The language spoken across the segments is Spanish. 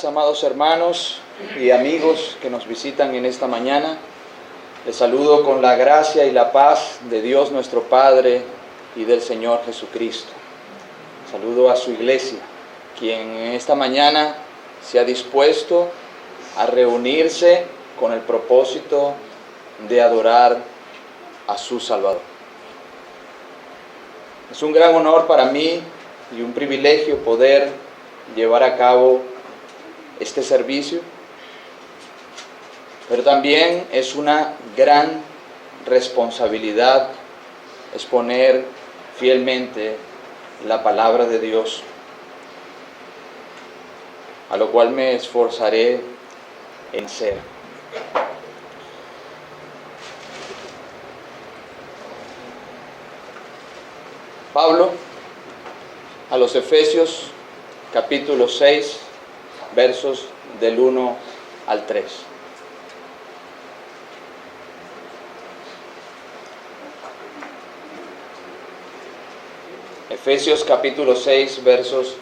días, amados hermanos y amigos que nos visitan en esta mañana. Les saludo con la gracia y la paz de Dios nuestro Padre y del Señor Jesucristo. Saludo a su iglesia, quien en esta mañana se ha dispuesto a reunirse con el propósito de adorar a su Salvador. Es un gran honor para mí y un privilegio poder llevar a cabo este servicio, pero también es una gran responsabilidad exponer fielmente la palabra de Dios, a lo cual me esforzaré en ser. Pablo a los Efesios capítulo 6, versos del 1 al 3. Efesios capítulo 6, versos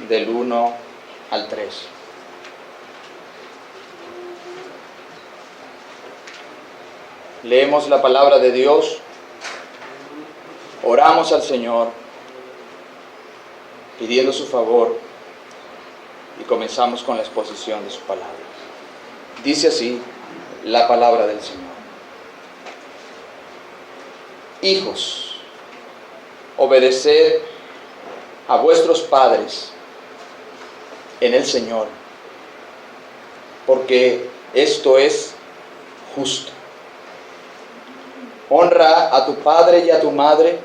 del 1 al 3. Leemos la palabra de Dios, oramos al Señor, pidiendo su favor, y comenzamos con la exposición de su palabra. Dice así la palabra del Señor: Hijos, obedeced a vuestros padres en el Señor, porque esto es justo. Honra a tu padre y a tu madre,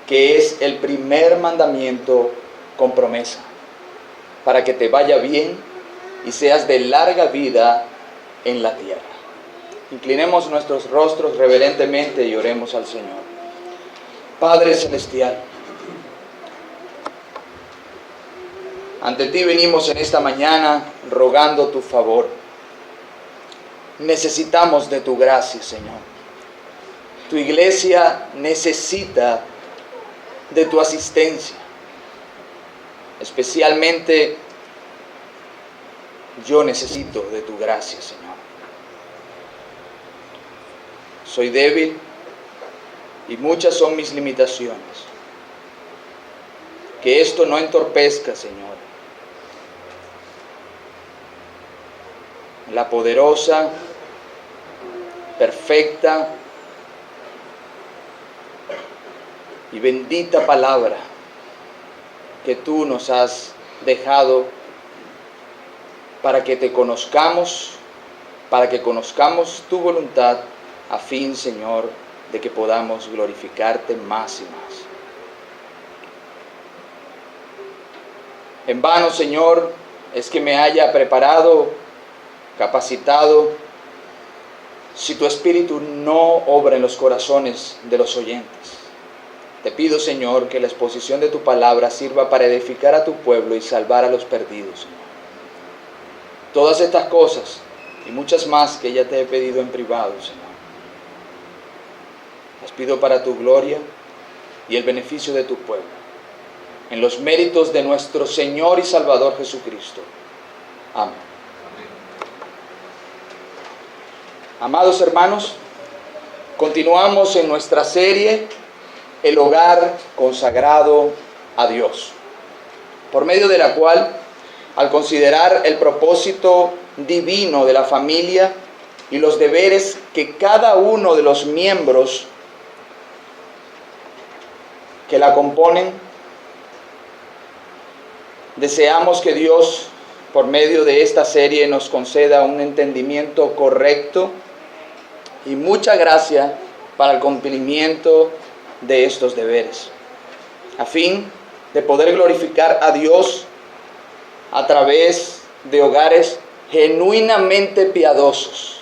que es el primer mandamiento con promesa, para que te vaya bien y seas de larga vida en la tierra. Inclinemos nuestros rostros reverentemente y oremos al Señor. Padre Celestial, ante ti venimos en esta mañana rogando tu favor. Necesitamos de tu gracia, Señor. Tu iglesia necesita de tu asistencia. Especialmente yo necesito de tu gracia, Señor. Soy débil y muchas son mis limitaciones. Que esto no entorpezca, Señor, la poderosa, perfecta y bendita palabra que tú nos has dejado para que te conozcamos, para que conozcamos tu voluntad, a fin, Señor, de que podamos glorificarte más y más. En vano, Señor, es que me haya preparado, capacitado, si tu Espíritu no obra en los corazones de los oyentes. Te pido, Señor, que la exposición de tu palabra sirva para edificar a tu pueblo y salvar a los perdidos, Señor. Todas estas cosas y muchas más que ya te he pedido en privado, Señor, las pido para tu gloria y el beneficio de tu pueblo, en los méritos de nuestro Señor y Salvador Jesucristo. Amén. Amados hermanos, continuamos en nuestra serie El hogar consagrado a Dios, por medio de la cual, al considerar el propósito divino de la familia y los deberes que cada uno de los miembros que la componen, deseamos que Dios, por medio de esta serie, nos conceda un entendimiento correcto y mucha gracia para el cumplimiento de estos deberes, a fin de poder glorificar a Dios a través de hogares genuinamente piadosos,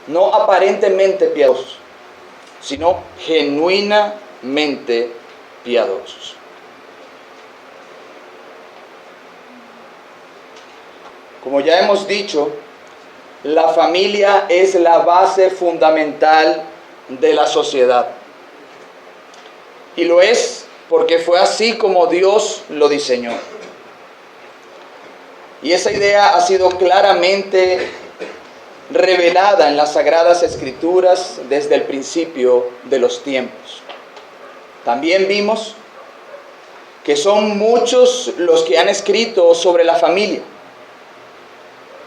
no aparentemente piadosos, sino genuinamente piadosos. Como ya hemos dicho, la familia es la base fundamental de la sociedad. Y lo es porque fue así como Dios lo diseñó. Y esa idea ha sido claramente revelada en las Sagradas Escrituras desde el principio de los tiempos. También vimos que son muchos los que han escrito sobre la familia,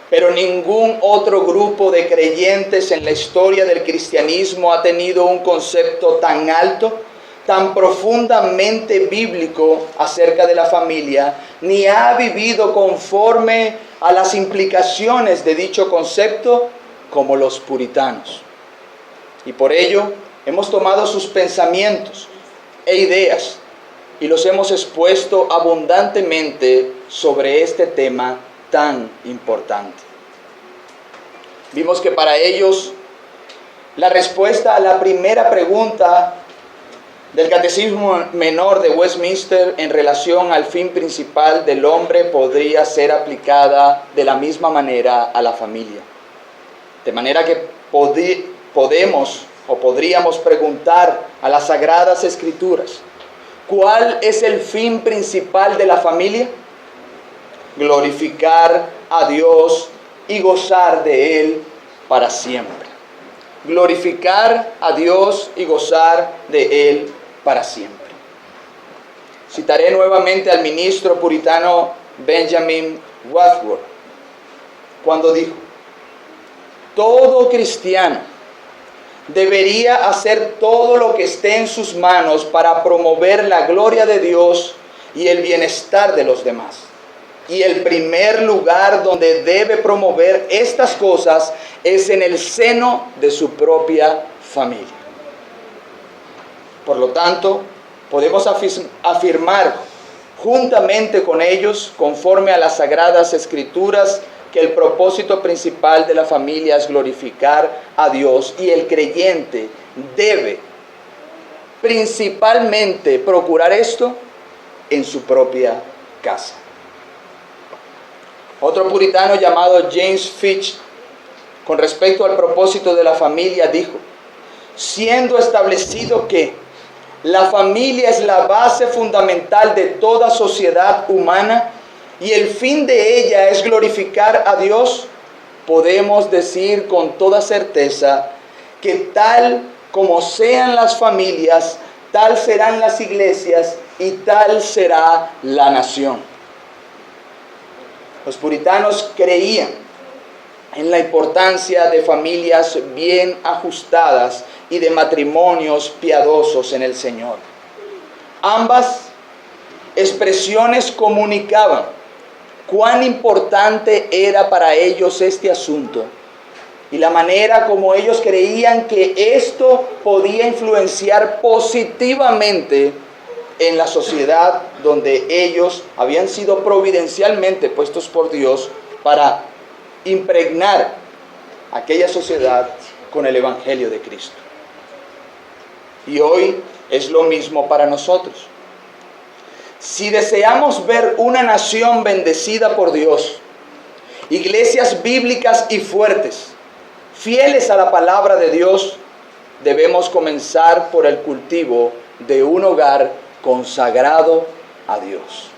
pero ningún otro grupo de creyentes en la historia del cristianismo ha tenido un concepto tan alto, tan profundamente bíblico acerca de la familia, ni ha vivido conforme a las implicaciones de dicho concepto como los puritanos. Y por ello hemos tomado sus pensamientos e ideas y los hemos expuesto abundantemente sobre este tema tan importante. Vimos que para ellos la respuesta a la primera pregunta del Catecismo Menor de Westminster en relación al fin principal del hombre podría ser aplicada de la misma manera a la familia. De manera que podríamos preguntar a las Sagradas Escrituras: ¿cuál es el fin principal de la familia? Glorificar a Dios y gozar de Él para siempre. Glorificar a Dios y gozar de Él para siempre. Citaré nuevamente al ministro puritano Benjamin Wadsworth, cuando dijo: todo cristiano debería hacer todo lo que esté en sus manos para promover la gloria de Dios y el bienestar de los demás. Y el primer lugar donde debe promover estas cosas es en el seno de su propia familia. Por lo tanto, podemos afirmar juntamente con ellos, conforme a las Sagradas Escrituras, que el propósito principal de la familia es glorificar a Dios, y el creyente debe principalmente procurar esto en su propia casa. Otro puritano llamado James Fitch, con respecto al propósito de la familia, dijo: siendo establecido que la familia es la base fundamental de toda sociedad humana y el fin de ella es glorificar a Dios, podemos decir con toda certeza que tal como sean las familias, tal serán las iglesias y tal será la nación. Los puritanos creían en la importancia de familias bien ajustadas y de matrimonios piadosos en el Señor. Ambas expresiones comunicaban cuán importante era para ellos este asunto y la manera como ellos creían que esto podía influenciar positivamente en la sociedad donde ellos habían sido providencialmente puestos por Dios para impregnar aquella sociedad con el Evangelio de Cristo. Y hoy es lo mismo para nosotros. Si deseamos ver una nación bendecida por Dios, iglesias bíblicas y fuertes, fieles a la palabra de Dios, debemos comenzar por el cultivo de un hogar consagrado a Dios.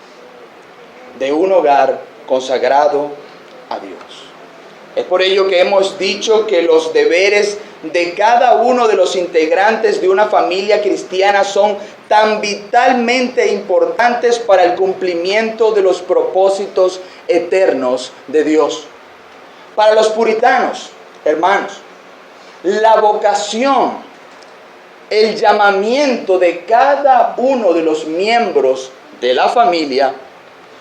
De un hogar consagrado a Dios. Es por ello que hemos dicho que los deberes de cada uno de los integrantes de una familia cristiana son tan vitalmente importantes para el cumplimiento de los propósitos eternos de Dios. Para los puritanos, hermanos, la vocación, el llamamiento de cada uno de los miembros de la familia,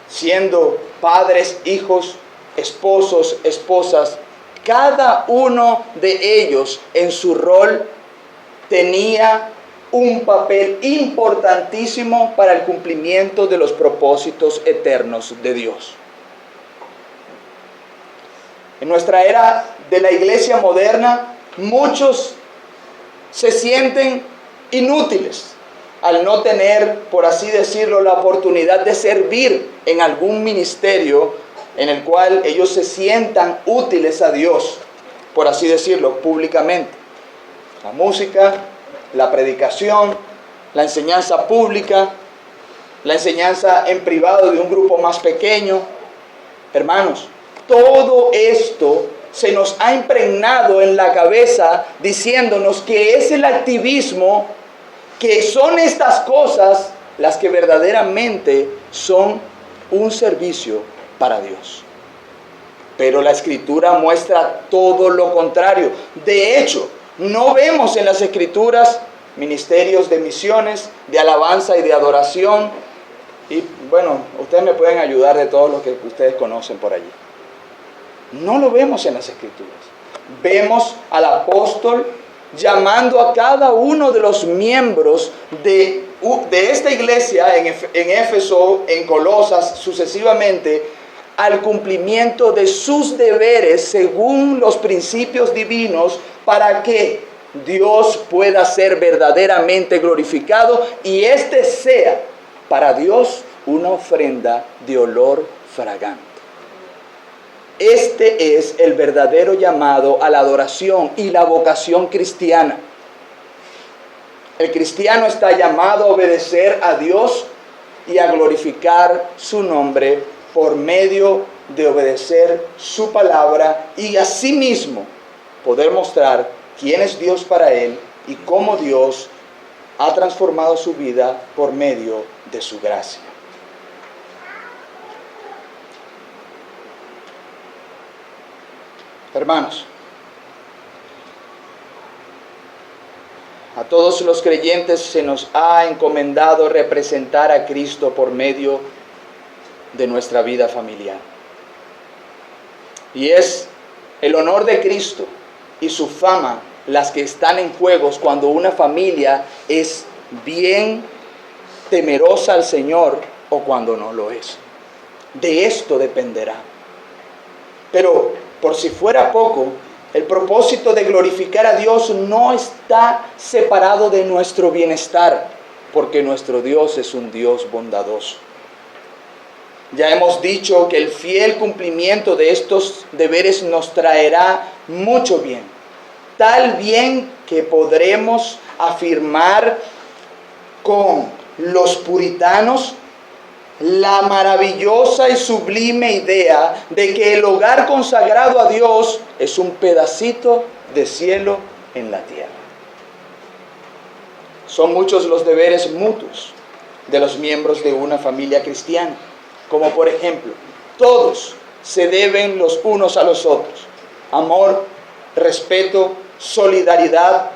siendo padres, hijos, esposos, esposas, cada uno de ellos en su rol tenía un papel importantísimo para el cumplimiento de los propósitos eternos de Dios. En nuestra era de la iglesia moderna, muchos se sienten inútiles al no tener, por así decirlo, la oportunidad de servir en algún ministerio en el cual ellos se sientan útiles a Dios, por así decirlo, públicamente. La música, la predicación, la enseñanza pública, la enseñanza en privado de un grupo más pequeño, Hermanos, todo esto se nos ha impregnado en la cabeza diciéndonos que es el activismo, que son estas cosas las que verdaderamente son un servicio para Dios. Pero la Escritura muestra todo lo contrario. De hecho, no vemos en las Escrituras ministerios de misiones, de alabanza y de adoración. Y bueno, ustedes me pueden ayudar de todos los que ustedes conocen por allí. No lo vemos en las Escrituras. Vemos al apóstol llamando a cada uno de los miembros de esta iglesia en Éfeso, en Colosas, sucesivamente, al cumplimiento de sus deberes según los principios divinos, para que Dios pueda ser verdaderamente glorificado y este sea para Dios una ofrenda de olor fragante. Este es el verdadero llamado a la adoración y la vocación cristiana. El cristiano está llamado a obedecer a Dios y a glorificar su nombre por medio de obedecer su palabra y asimismo poder mostrar quién es Dios para él y cómo Dios ha transformado su vida por medio de su gracia. Hermanos, a todos los creyentes se nos ha encomendado representar a Cristo por medio de nuestra vida familiar. Y es el honor de Cristo y su fama las que están en juegos cuando una familia es bien temerosa al Señor o cuando no lo es. De esto dependerá. Pero por si fuera poco, el propósito de glorificar a Dios no está separado de nuestro bienestar, porque nuestro Dios es un Dios bondadoso. Ya hemos dicho que el fiel cumplimiento de estos deberes nos traerá mucho bien, tal bien que podremos afirmar con los puritanos la maravillosa y sublime idea de que el hogar consagrado a Dios es un pedacito de cielo en la tierra. Son muchos los deberes mutuos de los miembros de una familia cristiana, como por ejemplo, todos se deben los unos a los otros: amor, respeto, solidaridad,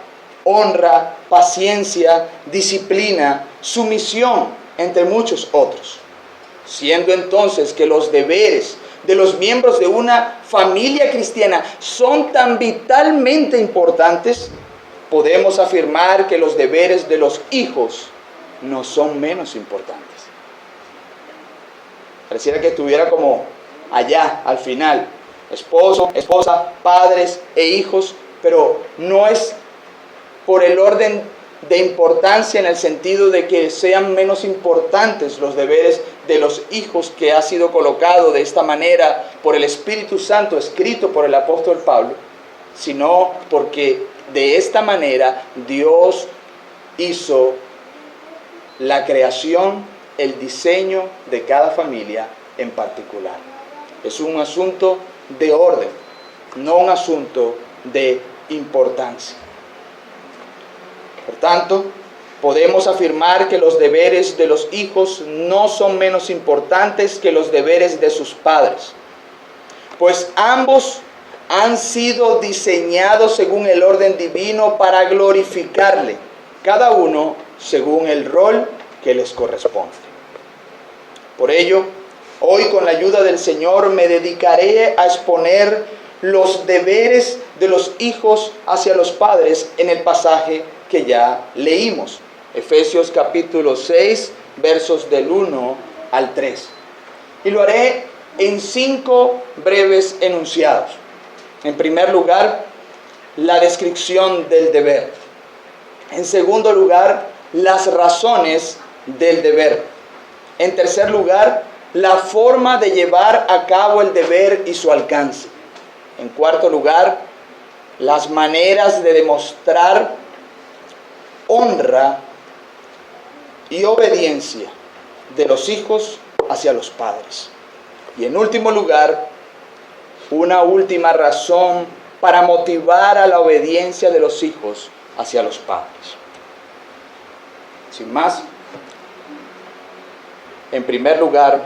honra, paciencia, disciplina, sumisión, entre muchos otros. Siendo entonces que los deberes de los miembros de una familia cristiana son tan vitalmente importantes, podemos afirmar que los deberes de los hijos no son menos importantes. Pareciera que estuviera como allá, al final: esposo, esposa, padres e hijos, pero no es por el orden de importancia en el sentido de que sean menos importantes los deberes de los hijos, que ha sido colocado de esta manera por el Espíritu Santo, escrito por el apóstol Pablo, sino porque de esta manera Dios hizo la creación, el diseño de cada familia en particular. Es un asunto de orden, no un asunto de importancia. Por tanto, podemos afirmar que los deberes de los hijos no son menos importantes que los deberes de sus padres, pues ambos han sido diseñados según el orden divino para glorificarle, cada uno según el rol que les corresponde. Por ello, hoy con la ayuda del Señor me dedicaré a exponer los deberes de los hijos hacia los padres en el pasaje que ya leímos, Efesios capítulo 6, versos del 1 al 3. Y lo haré en 5 breves enunciados. En primer lugar, la descripción del deber. En segundo lugar, las razones del deber. En tercer lugar, la forma de llevar a cabo el deber y su alcance. En cuarto lugar, las maneras de demostrar honra y obediencia de los hijos hacia los padres. Y en último lugar, una última razón para motivar a la obediencia de los hijos hacia los padres. Sin más, en primer lugar,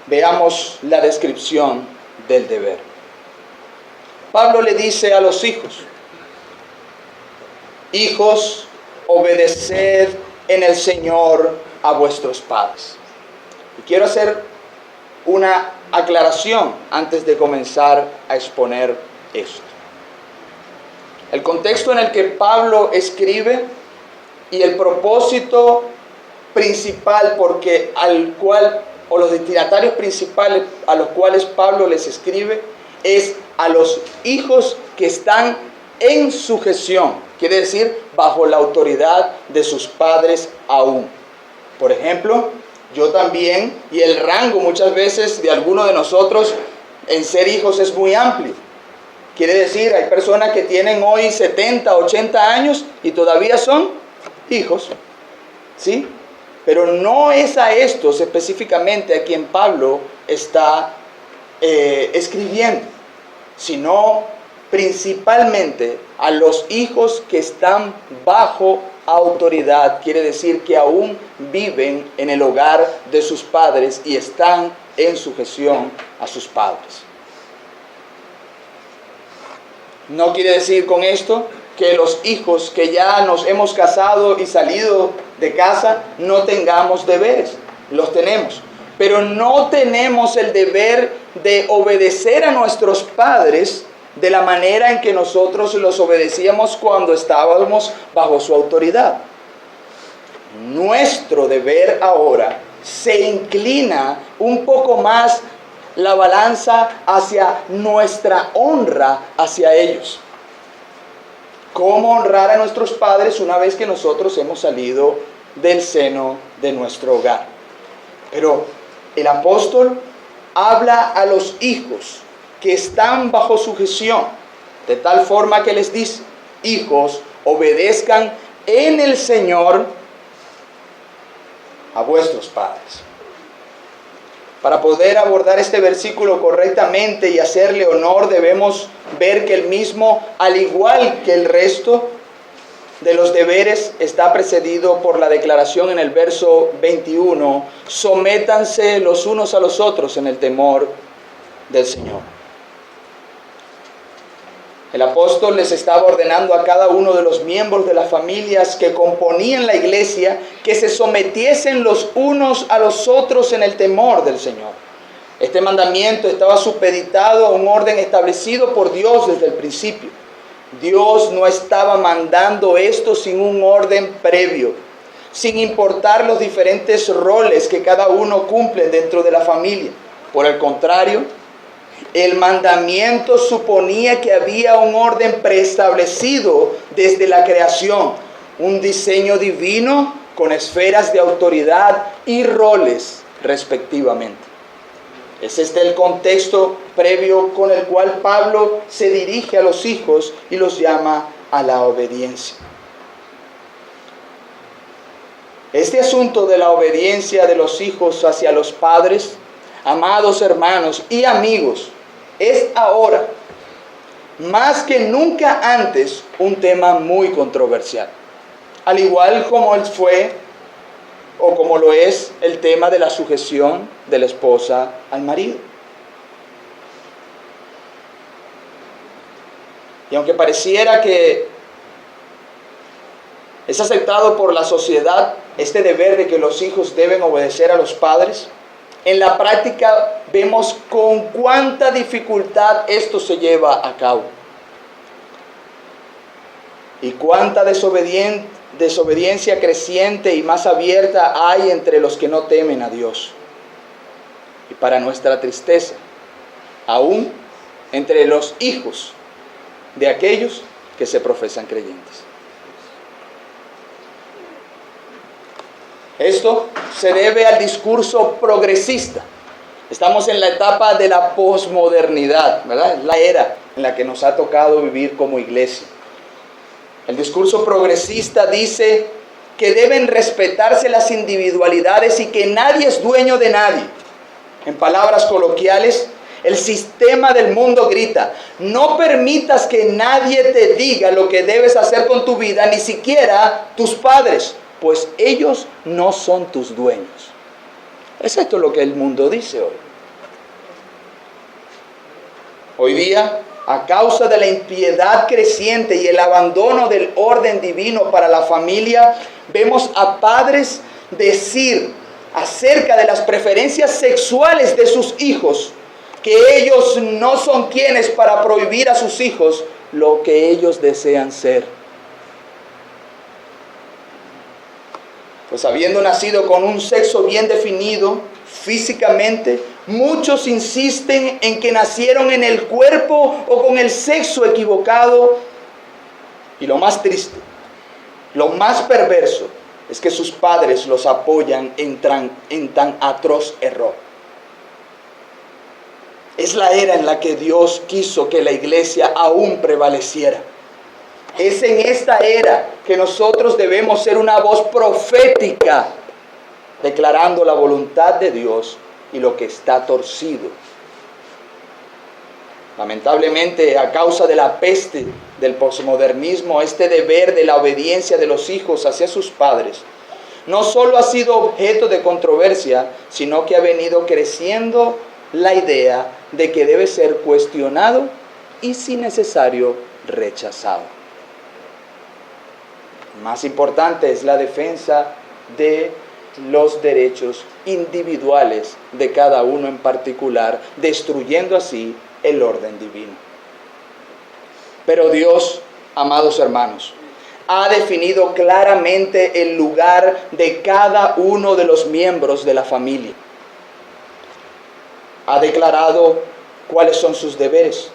veamos la descripción del deber. Pablo le dice a los hijos: hijos, obedeced en el Señor a vuestros padres. Y quiero hacer una aclaración antes de comenzar a exponer esto. El contexto en el que Pablo escribe y el propósito principal los destinatarios principales a los cuales Pablo les escribe es a los hijos que están en sujeción, quiere decir bajo la autoridad de sus padres aún. Por ejemplo, yo también, y el rango muchas veces de algunos de nosotros en ser hijos es muy amplio. Quiere decir, hay personas que tienen hoy 70, 80 años y todavía son hijos, ¿sí? Pero no es a estos específicamente a quien Pablo está escribiendo, sino principalmente a los hijos que están bajo autoridad, quiere decir que aún viven en el hogar de sus padres y están en sujeción a sus padres. No quiere decir con esto que los hijos que ya nos hemos casado y salido de casa no tengamos deberes, los tenemos, pero no tenemos el deber de obedecer a nuestros padres de la manera en que nosotros los obedecíamos cuando estábamos bajo su autoridad. Nuestro deber ahora se inclina un poco más la balanza hacia nuestra honra hacia ellos. ¿Cómo honrar a nuestros padres una vez que nosotros hemos salido del seno de nuestro hogar? Pero el apóstol habla a los hijos que están bajo sujeción, de tal forma que les dice: hijos, obedezcan en el Señor a vuestros padres. Para poder abordar este versículo correctamente y hacerle honor, debemos ver que el mismo, al igual que el resto de los deberes, está precedido por la declaración en el verso 21: sométanse los unos a los otros en el temor del Señor. El apóstol les estaba ordenando a cada uno de los miembros de las familias que componían la iglesia que se sometiesen los unos a los otros en el temor del Señor. Este mandamiento estaba supeditado a un orden establecido por Dios desde el principio. Dios no estaba mandando esto sin un orden previo, sin importar los diferentes roles que cada uno cumple dentro de la familia. Por el contrario, el mandamiento suponía que había un orden preestablecido desde la creación, un diseño divino con esferas de autoridad y roles respectivamente. Es este el contexto previo con el cual Pablo se dirige a los hijos y los llama a la obediencia. Este asunto de la obediencia de los hijos hacia los padres, amados hermanos y amigos, es ahora, más que nunca antes, un tema muy controversial. Al igual como como lo es el tema de la sujeción de la esposa al marido. Y aunque pareciera que es aceptado por la sociedad este deber de que los hijos deben obedecer a los padres, en la práctica vemos con cuánta dificultad esto se lleva a cabo. Y cuánta desobediencia creciente y más abierta hay entre los que no temen a Dios. Y para nuestra tristeza, aún entre los hijos de aquellos que se profesan creyentes. Esto se debe al discurso progresista. Estamos en la etapa de la posmodernidad, ¿verdad? Es la era en la que nos ha tocado vivir como iglesia. El discurso progresista dice que deben respetarse las individualidades y que nadie es dueño de nadie. En palabras coloquiales, el sistema del mundo grita: no permitas que nadie te diga lo que debes hacer con tu vida, ni siquiera tus padres, pues ellos no son tus dueños. Es esto lo que el mundo dice hoy. Hoy día, a causa de la impiedad creciente y el abandono del orden divino para la familia, vemos a padres decir acerca de las preferencias sexuales de sus hijos que ellos no son quienes para prohibir a sus hijos lo que ellos desean ser. Pues habiendo nacido con un sexo bien definido físicamente, muchos insisten en que nacieron en el cuerpo o con el sexo equivocado. Y lo más triste, lo más perverso, es que sus padres los apoyan en tan atroz error. Es la era en la que Dios quiso que la iglesia aún prevaleciera. Es en esta era que nosotros debemos ser una voz profética, declarando la voluntad de Dios y lo que está torcido. Lamentablemente, a causa de la peste del posmodernismo, este deber de la obediencia de los hijos hacia sus padres no solo ha sido objeto de controversia, sino que ha venido creciendo la idea de que debe ser cuestionado y, si necesario, rechazado. Más importante es la defensa de los derechos individuales de cada uno en particular, destruyendo así el orden divino. Pero Dios, amados hermanos, ha definido claramente el lugar de cada uno de los miembros de la familia. Ha declarado cuáles son sus deberes,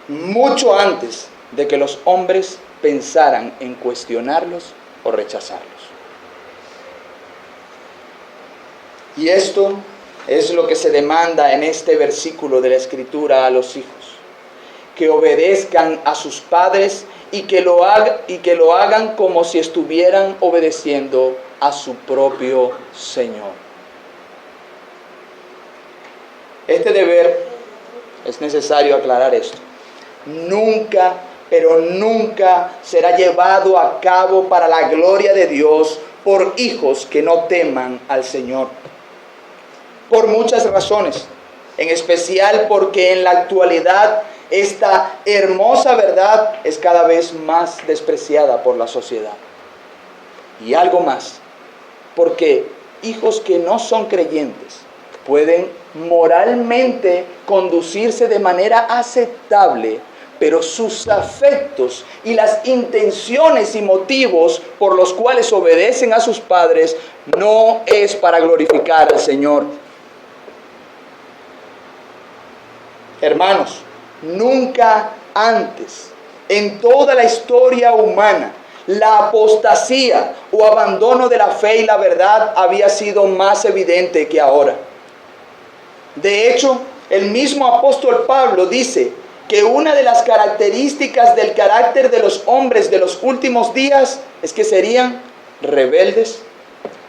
mucho antes de que los hombres pensaran en cuestionarlos o rechazarlos. Y esto es lo que se demanda en este versículo de la Escritura a los hijos: que obedezcan a sus padres y que lo hagan como si estuvieran obedeciendo a su propio Señor. Este deber, es necesario aclarar esto, nunca, pero nunca será llevado a cabo para la gloria de Dios por hijos que no teman al Señor. Por muchas razones, en especial porque en la actualidad esta hermosa verdad es cada vez más despreciada por la sociedad. Y algo más, porque hijos que no son creyentes pueden moralmente conducirse de manera aceptable, pero sus afectos y las intenciones y motivos por los cuales obedecen a sus padres no es para glorificar al Señor. Hermanos, nunca antes en toda la historia humana la apostasía o abandono de la fe y la verdad había sido más evidente que ahora. De hecho, el mismo apóstol Pablo dice que una de las características del carácter de los hombres de los últimos días es que serían rebeldes,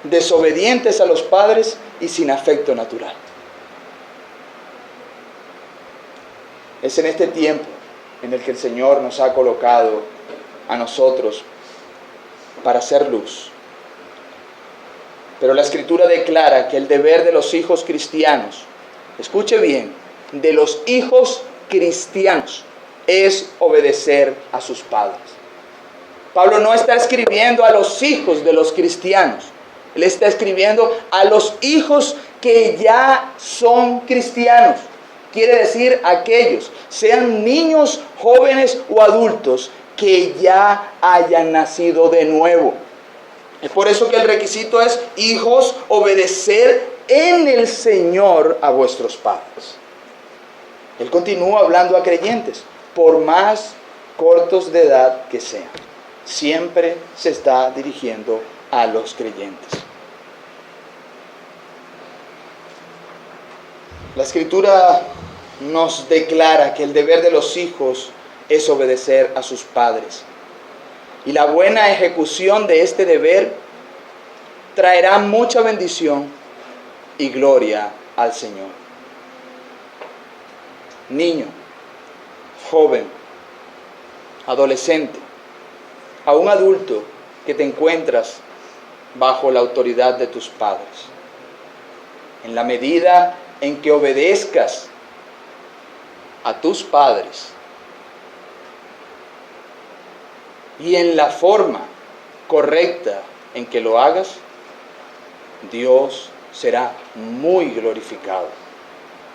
desobedientes a los padres y sin afecto natural. Es en este tiempo en el que el Señor nos ha colocado a nosotros para hacer luz. Pero la Escritura declara que el deber de los hijos cristianos, escuche bien, de los hijos cristianos, es obedecer a sus padres. Pablo no está escribiendo a los hijos de los cristianos, él está escribiendo a los hijos que ya son cristianos. Quiere decir aquellos, sean niños, jóvenes o adultos, que ya hayan nacido de nuevo. Es por eso que el requisito es: hijos, obedecer en el Señor a vuestros padres. Él continúa hablando a creyentes, por más cortos de edad que sean. Siempre se está dirigiendo a los creyentes. La Escritura nos declara que el deber de los hijos es obedecer a sus padres. Y la buena ejecución de este deber traerá mucha bendición y gloria al Señor. Niño, joven, adolescente, a un adulto que te encuentras bajo la autoridad de tus padres. En la medida en que obedezcas a tus padres y en la forma correcta en que lo hagas, Dios será muy glorificado,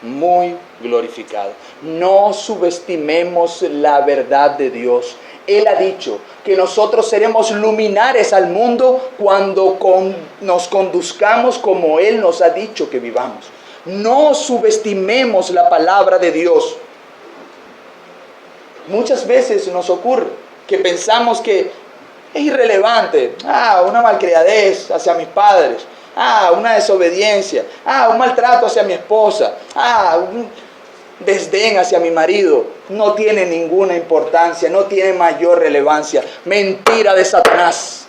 muy glorificado. No subestimemos la verdad de Dios. Él ha dicho que nosotros seremos luminares al mundo cuando nos conduzcamos como Él nos ha dicho que vivamos. No subestimemos la palabra de Dios. Muchas veces nos ocurre que pensamos que es irrelevante. Una malcriadez hacia mis padres. Una desobediencia. Un maltrato hacia mi esposa. Un desdén hacia mi marido. No tiene ninguna importancia, no tiene mayor relevancia. Mentira de Satanás.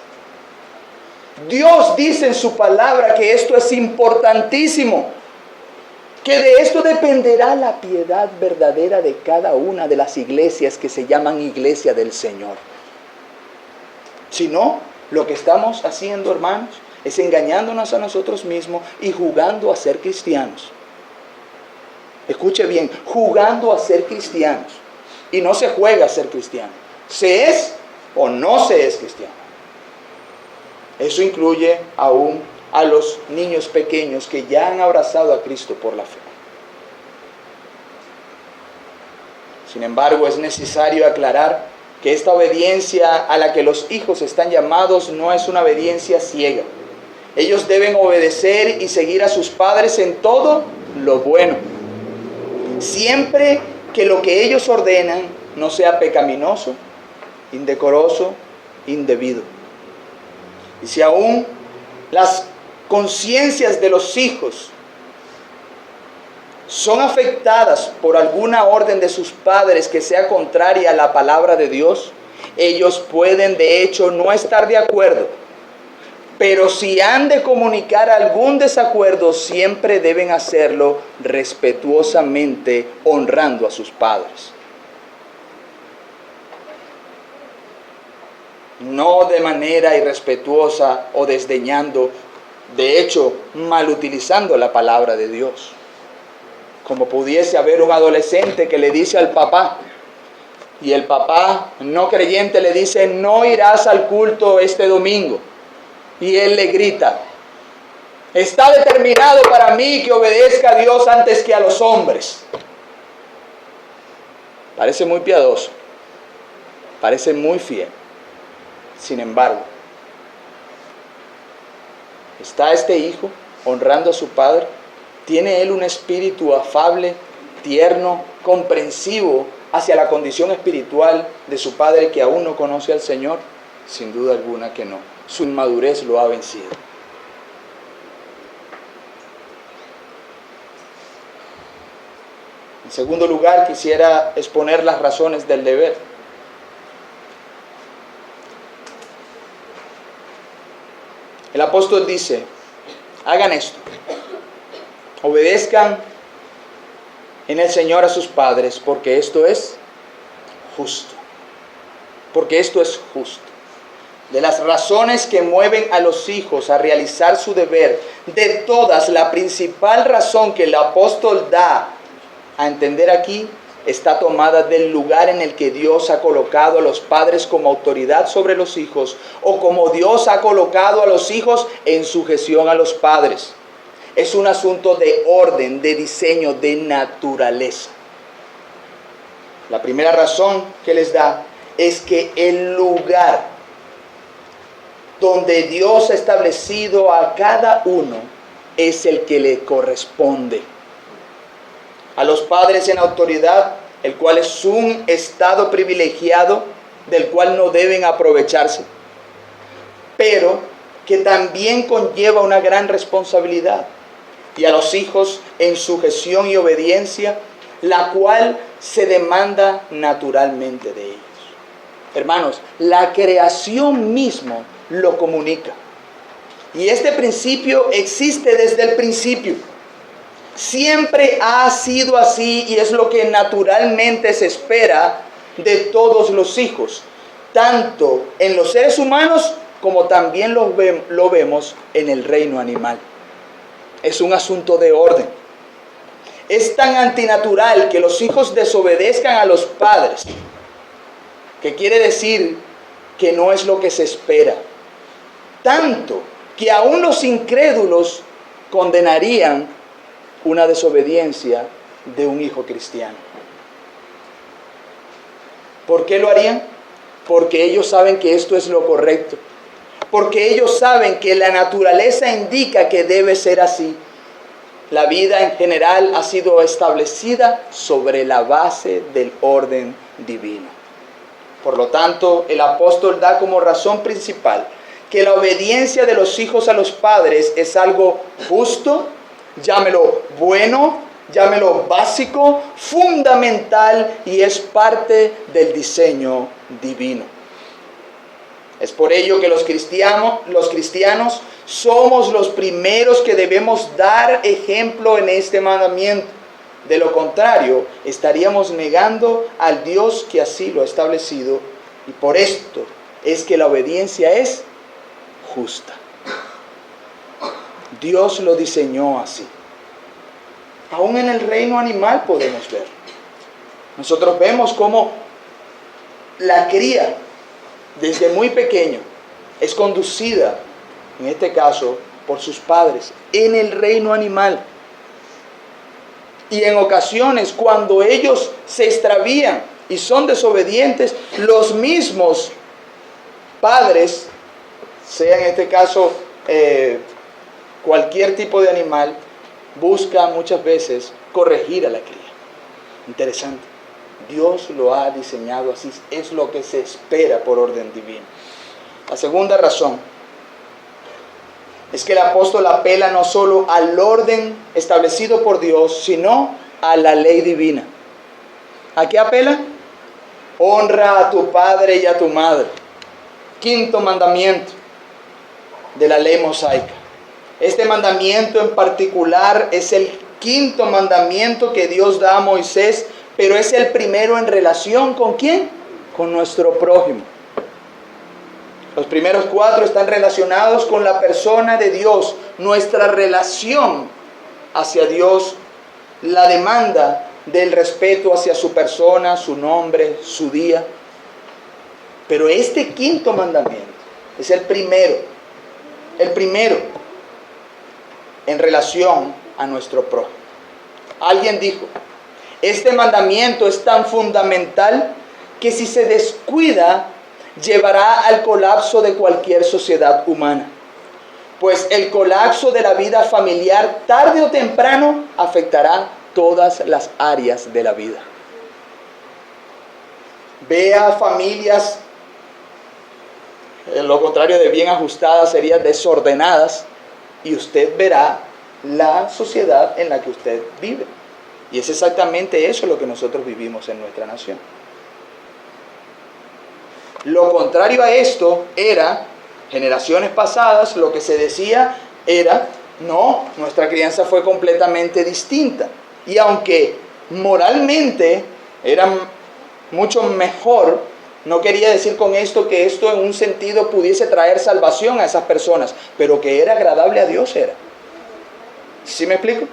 Dios dice en su palabra que esto es importantísimo, que de esto dependerá la piedad verdadera de cada una de las iglesias que se llaman iglesia del Señor. Si no, lo que estamos haciendo, hermanos, es engañándonos a nosotros mismos y jugando a ser cristianos. Escuche bien, jugando a ser cristianos. Y no se juega a ser cristiano. Se es o no se es cristiano. Eso incluye aún a los niños pequeños que ya han abrazado a Cristo por la fe. Sin embargo, es necesario aclarar que esta obediencia a la que los hijos están llamados no es una obediencia ciega. Ellos deben obedecer y seguir a sus padres en todo lo bueno, siempre que lo que ellos ordenan no sea pecaminoso, indecoroso, indebido. Y si aún las conciencias de los hijos son afectadas por alguna orden de sus padres que sea contraria a la palabra de Dios, ellos pueden de hecho no estar de acuerdo, pero si han de comunicar algún desacuerdo, siempre deben hacerlo respetuosamente, honrando a sus padres. No de manera irrespetuosa o desdeñando, de hecho, malutilizando la palabra de Dios. Como pudiese haber un adolescente que le dice al papá, y el papá no creyente le dice: no irás al culto este domingo. Y él le grita: está determinado para mí que obedezca a Dios antes que a los hombres. Parece muy piadoso, parece muy fiel. Sin embargo, ¿está este hijo honrando a su padre? ¿Tiene él un espíritu afable, tierno, comprensivo hacia la condición espiritual de su padre que aún no conoce al Señor? Sin duda alguna que no. Su inmadurez lo ha vencido. En segundo lugar, quisiera exponer las razones del deber. El apóstol dice: hagan esto, obedezcan en el Señor a sus padres, porque esto es justo. Porque esto es justo. De las razones que mueven a los hijos a realizar su deber, de todas, la principal razón que el apóstol da a entender aquí está tomada del lugar en el que Dios ha colocado a los padres como autoridad sobre los hijos, o como Dios ha colocado a los hijos en sujeción a los padres. Es un asunto de orden, de diseño, de naturaleza. La primera razón que les da es que el lugar donde Dios ha establecido a cada uno es el que le corresponde. A los padres en autoridad, el cual es un estado privilegiado del cual no deben aprovecharse, pero que también conlleva una gran responsabilidad. Y a los hijos en sujeción y obediencia, la cual se demanda naturalmente de ellos. Hermanos, la creación mismo lo comunica. Y este principio existe desde el principio. Siempre ha sido así y es lo que naturalmente se espera de todos los hijos, tanto en los seres humanos como también lo vemos en el reino animal. Es un asunto de orden. Es tan antinatural que los hijos desobedezcan a los padres, que quiere decir que no es lo que se espera. Tanto que aún los incrédulos condenarían una desobediencia de un hijo cristiano. ¿Por qué lo harían? Porque ellos saben que esto es lo correcto. Porque ellos saben que la naturaleza indica que debe ser así. La vida en general ha sido establecida sobre la base del orden divino. Por lo tanto, el apóstol da como razón principal que la obediencia de los hijos a los padres es algo justo, llámelo bueno, llámelo básico, fundamental y es parte del diseño divino. Es por ello que los cristianos somos los primeros que debemos dar ejemplo en este mandamiento. De lo contrario, estaríamos negando al Dios que así lo ha establecido, y por esto es que la obediencia es justa. Dios lo diseñó así. Aún en el reino animal podemos ver. Nosotros vemos cómo la cría, desde muy pequeño, es conducida, en este caso, por sus padres, en el reino animal. Y en ocasiones, cuando ellos se extravían y son desobedientes, los mismos padres, sea en este caso cualquier tipo de animal, buscan muchas veces corregir a la cría. Interesante. Dios lo ha diseñado así, es lo que se espera por orden divino. La segunda razón es que el apóstol apela no solo al orden establecido por Dios, sino a la ley divina. ¿A qué apela? Honra a tu padre y a tu madre. Quinto mandamiento de la ley mosaica. Este mandamiento en particular es el quinto mandamiento que Dios da a Moisés, pero es el primero en relación ¿con quién? Con nuestro prójimo. Los primeros 4 están relacionados con la persona de Dios, nuestra relación hacia Dios, la demanda del respeto hacia su persona, su nombre, su día. Pero este quinto mandamiento es el primero en relación a nuestro prójimo. Alguien dijo, este mandamiento es tan fundamental que si se descuida, llevará al colapso de cualquier sociedad humana. Pues el colapso de la vida familiar, tarde o temprano, afectará todas las áreas de la vida. Vea familias, lo contrario de bien ajustadas, serían desordenadas, y usted verá la sociedad en la que usted vive. Y es exactamente eso lo que nosotros vivimos en nuestra nación. Lo contrario a esto era, generaciones pasadas, lo que se decía era, no, nuestra crianza fue completamente distinta. Y aunque moralmente era mucho mejor, no quería decir con esto que esto en un sentido pudiese traer salvación a esas personas, pero que era agradable a Dios era. ¿Sí me explico?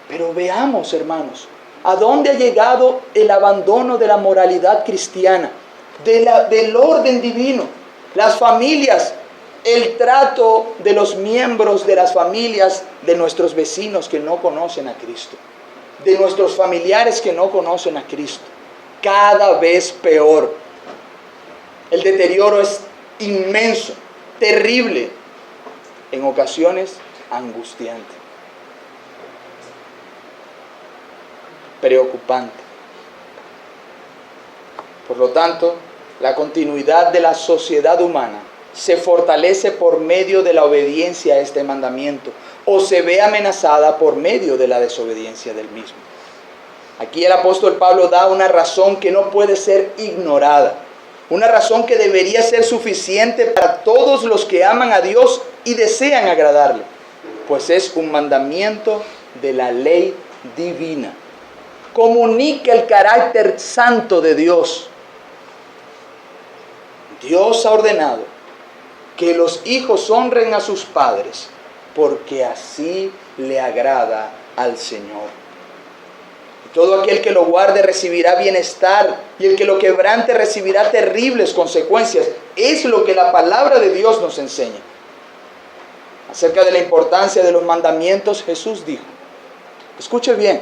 Pero veamos, hermanos, ¿a dónde ha llegado el abandono de la moralidad cristiana, del orden divino? Las familias, el trato de los miembros de las familias de nuestros vecinos que no conocen a Cristo, de nuestros familiares que no conocen a Cristo, cada vez peor. El deterioro es inmenso, terrible, en ocasiones angustiante, preocupante. Por lo tanto, la continuidad de la sociedad humana se fortalece por medio de la obediencia a este mandamiento o se ve amenazada por medio de la desobediencia del mismo. Aquí el apóstol Pablo da una razón que no puede ser ignorada, una razón que debería ser suficiente para todos los que aman a Dios y desean agradarle. pues es un mandamiento de la ley divina. Comunica el carácter santo de Dios. Dios ha ordenado que los hijos honren a sus padres, porque así le agrada al Señor. Todo aquel que lo guarde recibirá bienestar, y el que lo quebrante recibirá terribles consecuencias. Es lo que la palabra de Dios nos enseña. Acerca de la importancia de los mandamientos, Jesús dijo, escuche bien,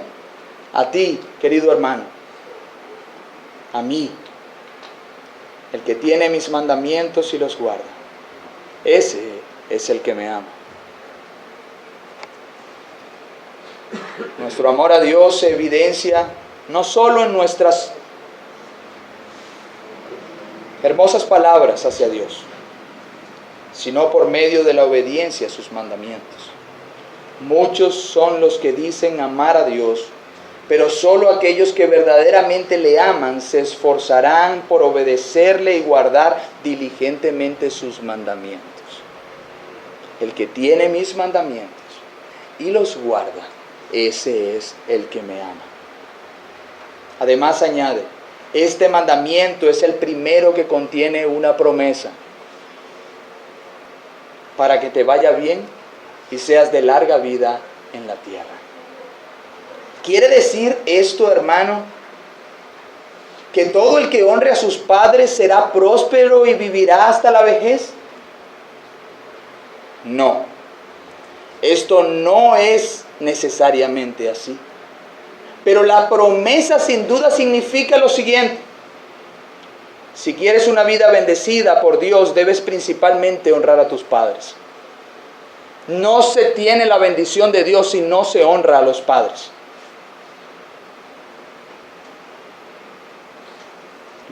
a ti, querido hermano, a mí, el que tiene mis mandamientos y los guarda, ese es el que me ama. Nuestro amor a Dios se evidencia no solo en nuestras hermosas palabras hacia Dios, sino por medio de la obediencia a sus mandamientos. Muchos son los que dicen amar a Dios, pero solo aquellos que verdaderamente le aman se esforzarán por obedecerle y guardar diligentemente sus mandamientos. El que tiene mis mandamientos y los guarda, ese es el que me ama. Además añade, este mandamiento es el primero que contiene una promesa para que te vaya bien y seas de larga vida en la tierra. ¿Quiere decir esto, hermano, que todo el que honre a sus padres será próspero y vivirá hasta la vejez? No, esto no es necesariamente así. Pero la promesa sin duda significa lo siguiente: si quieres una vida bendecida por Dios, debes principalmente honrar a tus padres. No se tiene la bendición de Dios si no se honra a los padres.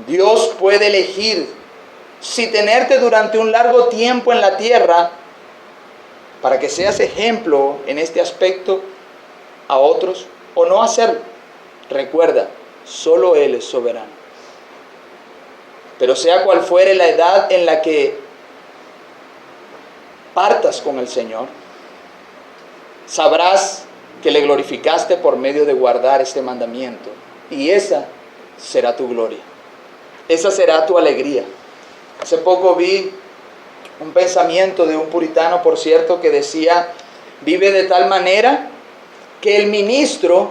Dios puede elegir si tenerte durante un largo tiempo en la tierra para que seas ejemplo en este aspecto a otros, o no hacerlo. Recuerda, solo Él es soberano. Pero sea cual fuere la edad en la que partas con el Señor, sabrás que le glorificaste por medio de guardar este mandamiento, y esa será tu gloria. Esa será tu alegría. Hace poco vi un pensamiento de un puritano, por cierto, que decía: vive de tal manera que el ministro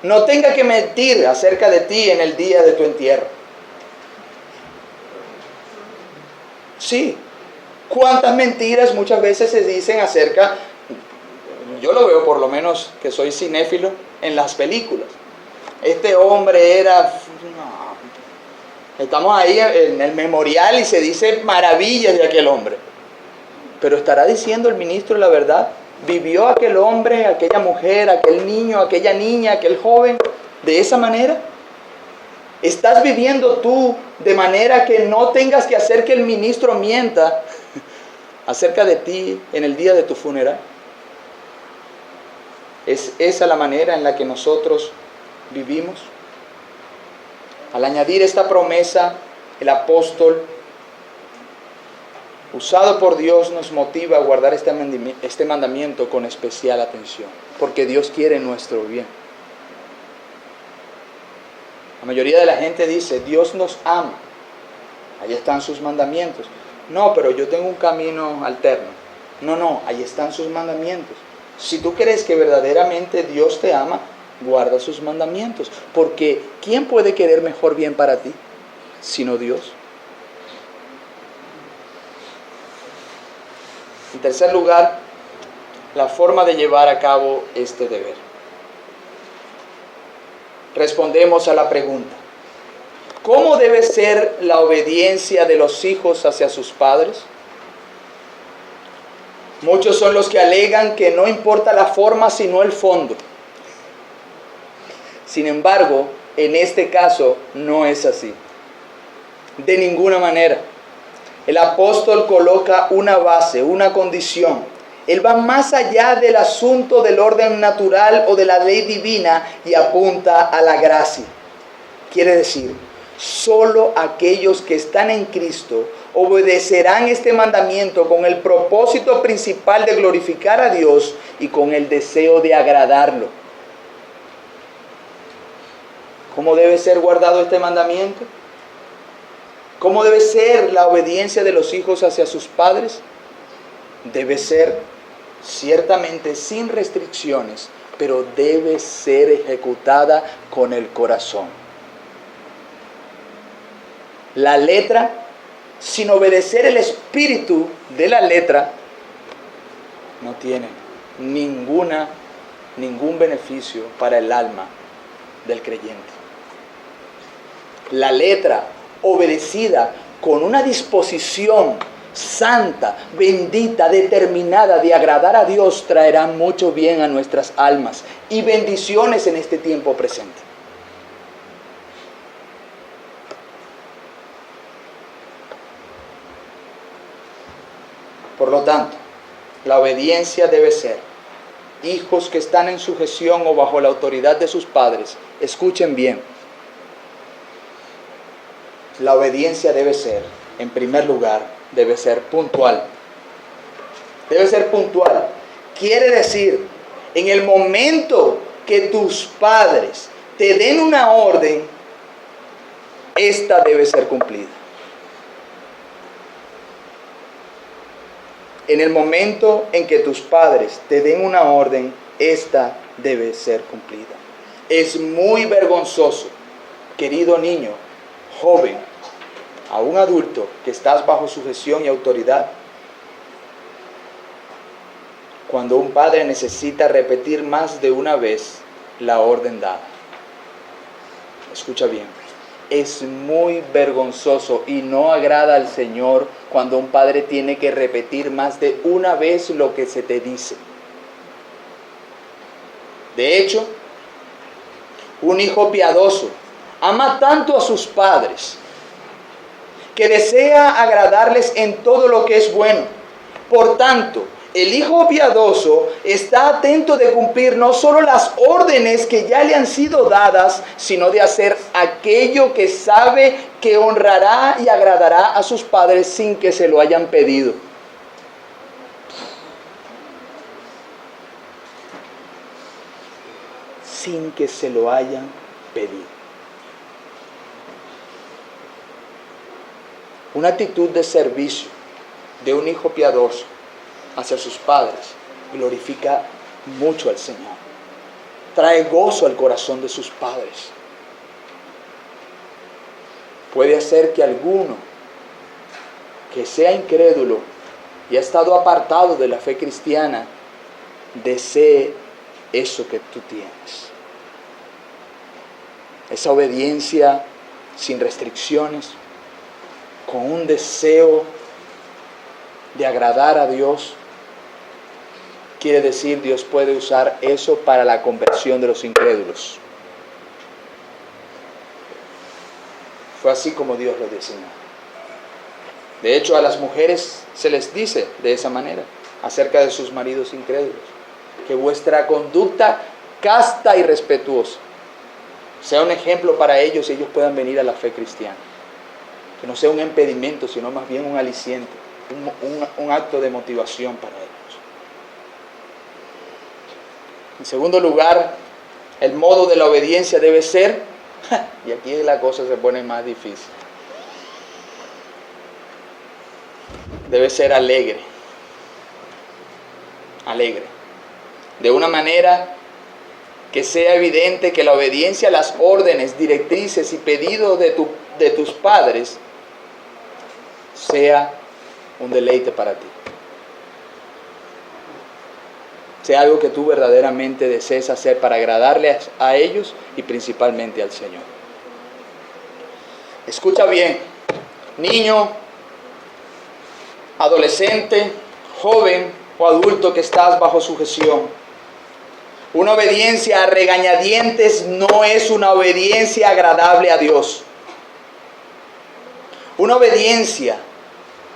no tenga que mentir acerca de ti en el día de tu entierro. Sí, cuántas mentiras muchas veces se dicen acerca, yo lo veo por lo menos que soy cinéfilo, en las películas. Este hombre era... Estamos ahí en el memorial y se dice maravillas de aquel hombre. Pero ¿estará diciendo el ministro la verdad? ¿Vivió aquel hombre, aquella mujer, aquel niño, aquella niña, aquel joven de esa manera? ¿Estás viviendo tú de manera que no tengas que hacer que el ministro mienta acerca de ti en el día de tu funeral? ¿Es esa la manera en la que nosotros vivimos? Al añadir esta promesa, el apóstol, usado por Dios, nos motiva a guardar este mandamiento con especial atención, porque Dios quiere nuestro bien. La mayoría de la gente dice: Dios nos ama, ahí están sus mandamientos. No, pero yo tengo un camino alterno. No, ahí están sus mandamientos. Si tú crees que verdaderamente Dios te ama, guarda sus mandamientos, porque ¿quién puede querer mejor bien para ti sino Dios? En tercer lugar, la forma de llevar a cabo este deber. Respondemos a la pregunta: ¿cómo debe ser la obediencia de los hijos hacia sus padres? Muchos son los que alegan que no importa la forma sino el fondo. Sin embargo, en este caso no es así. De ninguna manera. El apóstol coloca una base, una condición. Él va más allá del asunto del orden natural o de la ley divina y apunta a la gracia. Quiere decir, solo aquellos que están en Cristo obedecerán este mandamiento con el propósito principal de glorificar a Dios y con el deseo de agradarlo. ¿Cómo debe ser guardado este mandamiento? ¿Cómo debe ser la obediencia de los hijos hacia sus padres? Debe ser ciertamente sin restricciones, pero debe ser ejecutada con el corazón. La letra, sin obedecer el espíritu de la letra, no tiene ningún beneficio para el alma del creyente. La letra obedecida con una disposición santa, bendita, determinada de agradar a Dios, traerá mucho bien a nuestras almas y bendiciones en este tiempo presente. Por lo tanto, la obediencia debe ser: hijos que están en sujeción o bajo la autoridad de sus padres, escuchen bien. La obediencia debe ser, en primer lugar, debe ser puntual. Debe ser puntual. Quiere decir, en el momento que tus padres te den una orden, esta debe ser cumplida. En el momento en que tus padres te den una orden, esta debe ser cumplida. Es muy vergonzoso, querido niño, joven, a un adulto que estás bajo sujeción y autoridad, cuando un padre necesita repetir más de una vez la orden dada. Escucha bien, es muy vergonzoso y no agrada al Señor cuando un padre tiene que repetir más de una vez lo que se te dice. De hecho, un hijo piadoso ama tanto a sus padres que desea agradarles en todo lo que es bueno. Por tanto, el hijo piadoso está atento de cumplir no solo las órdenes que ya le han sido dadas, sino de hacer aquello que sabe que honrará y agradará a sus padres sin que se lo hayan pedido. Sin que se lo hayan pedido. Una actitud de servicio de un hijo piadoso hacia sus padres glorifica mucho al Señor. Trae gozo al corazón de sus padres. Puede hacer que alguno que sea incrédulo y ha estado apartado de la fe cristiana desee eso que tú tienes. Esa obediencia sin restricciones, con un deseo de agradar a Dios. Quiere decir, Dios puede usar eso para la conversión de los incrédulos. Fue así como Dios lo diseñó. De hecho, a las mujeres se les dice de esa manera acerca de sus maridos incrédulos: que vuestra conducta casta y respetuosa sea un ejemplo para ellos y ellos puedan venir a la fe cristiana. Que no sea un impedimento, sino más bien un aliciente, un acto de motivación para ellos. En segundo lugar, el modo de la obediencia debe ser, y aquí la cosa se pone más difícil, debe ser alegre. Alegre. De una manera que sea evidente que la obediencia a las órdenes, directrices y pedidos de tus padres sea un deleite para ti. Sea algo que tú verdaderamente desees hacer para agradarles a ellos y principalmente al Señor. Escucha bien, niño, adolescente, joven o adulto que estás bajo sujeción. Una obediencia a regañadientes no es una obediencia agradable a Dios. Una obediencia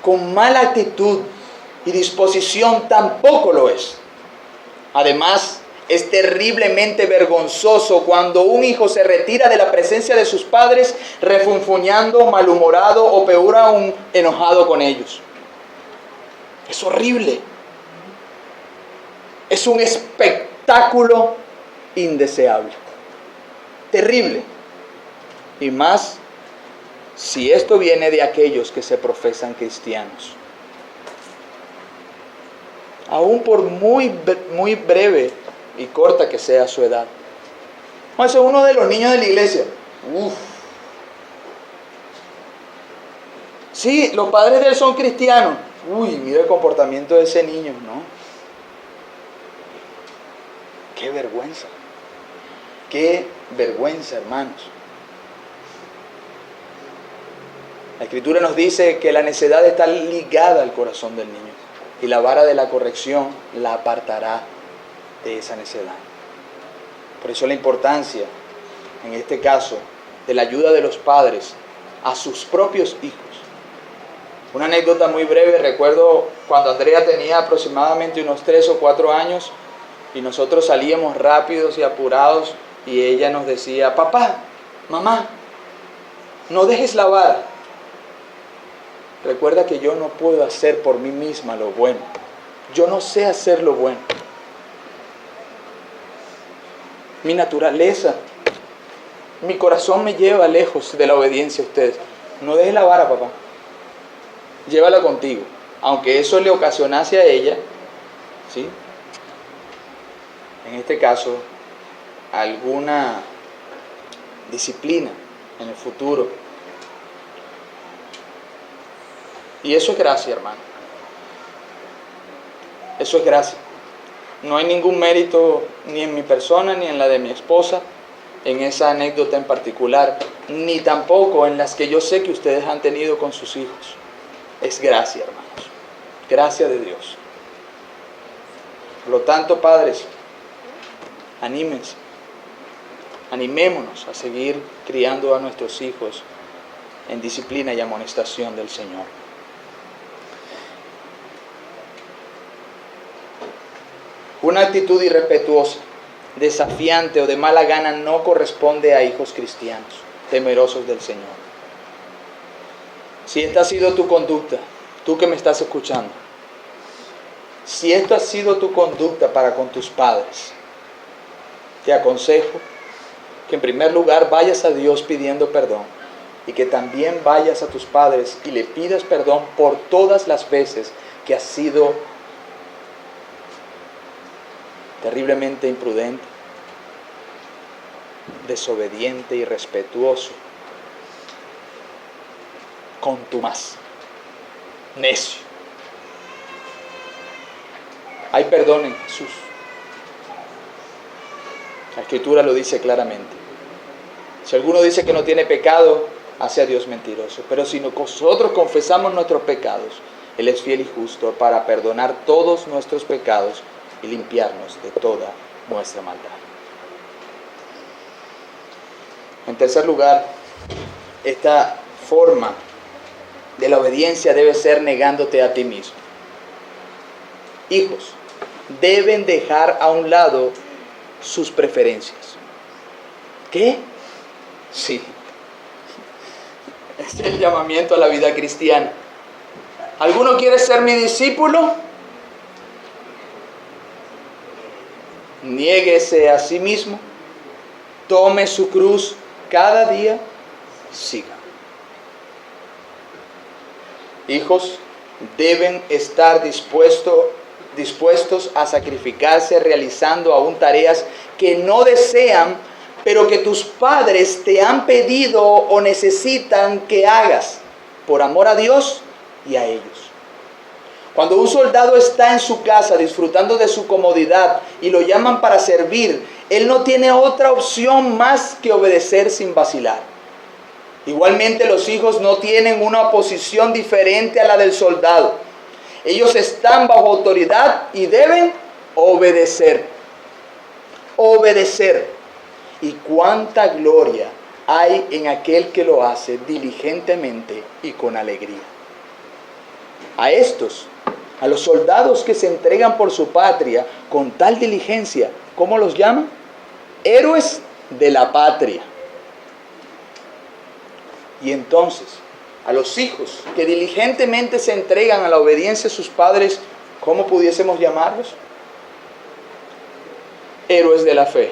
con mala actitud y disposición tampoco lo es. Además, es Es terriblemente vergonzoso cuando un hijo se retira de la presencia de sus padres refunfuñando, malhumorado o peor aún, enojado con ellos. Es horrible. Es un espectáculo indeseable. Terrible. Y más si esto viene de aquellos que se profesan cristianos. Aún por muy breve y corta que sea su edad. Ese es uno de los niños de la iglesia. Sí, los padres de él son cristianos. Mira el comportamiento de ese niño, ¿no? Qué vergüenza. Qué vergüenza, hermanos. La Escritura nos dice que la necedad está ligada al corazón del niño y la vara de la corrección la apartará de esa necedad. Por eso la importancia, en este caso, de la ayuda de los padres a sus propios hijos. Una anécdota muy breve, recuerdo cuando Andrea tenía aproximadamente unos 3 o 4 años y nosotros salíamos rápidos y apurados y ella nos decía: papá, mamá, no dejes la vara. Recuerda que yo no puedo hacer por mí misma lo bueno. Yo no sé hacer lo bueno. Mi naturaleza, mi corazón me lleva lejos de la obediencia a ustedes. No dejes la vara, papá. Llévala contigo. Aunque eso le ocasionase a ella, ¿sí?, en este caso, alguna disciplina en el futuro. Y eso es gracia, hermano. Eso es gracia. No hay ningún mérito ni en mi persona ni en la de mi esposa, en esa anécdota en particular, ni tampoco en las que yo sé que ustedes han tenido con sus hijos. Es gracia, hermanos. Gracia de Dios. Por lo tanto, padres, anímense. Animémonos a seguir criando a nuestros hijos en disciplina y amonestación del Señor. Una actitud irrespetuosa, desafiante o de mala gana no corresponde a hijos cristianos, temerosos del Señor. Si esta ha sido tu conducta, tú que me estás escuchando, si esto ha sido tu conducta para con tus padres, te aconsejo que en primer lugar vayas a Dios pidiendo perdón y que también vayas a tus padres y le pidas perdón por todas las veces que has sido terriblemente imprudente, desobediente, irrespetuoso, contumaz, necio. Hay perdón en Jesús. La Escritura lo dice claramente. Si alguno dice que no tiene pecado, hace a Dios mentiroso. Pero si nosotros confesamos nuestros pecados, Él es fiel y justo para perdonar todos nuestros pecados y limpiarnos de toda nuestra maldad. En tercer lugar, esta forma de la obediencia debe ser negándote a ti mismo. Hijos deben dejar a un lado sus preferencias. ¿Qué? Sí. Es el llamamiento a la vida cristiana. ¿Alguno quiere ser mi discípulo? Niéguese a sí mismo, tome su cruz cada día, siga. Hijos deben estar dispuestos a sacrificarse realizando aún tareas que no desean, pero que tus padres te han pedido o necesitan que hagas por amor a Dios y a ellos. Cuando un soldado está en su casa disfrutando de su comodidad y lo llaman para servir, él no tiene otra opción más que obedecer sin vacilar. Igualmente los hijos no tienen una posición diferente a la del soldado. Ellos están bajo autoridad y deben obedecer. Obedecer. Y cuánta gloria hay en aquel que lo hace diligentemente y con alegría. A los soldados que se entregan por su patria con tal diligencia, ¿Cómo los llama? Héroes de la patria. Y entonces, a los hijos que diligentemente se entregan a la obediencia a sus padres, ¿cómo pudiésemos llamarlos? Héroes de la fe.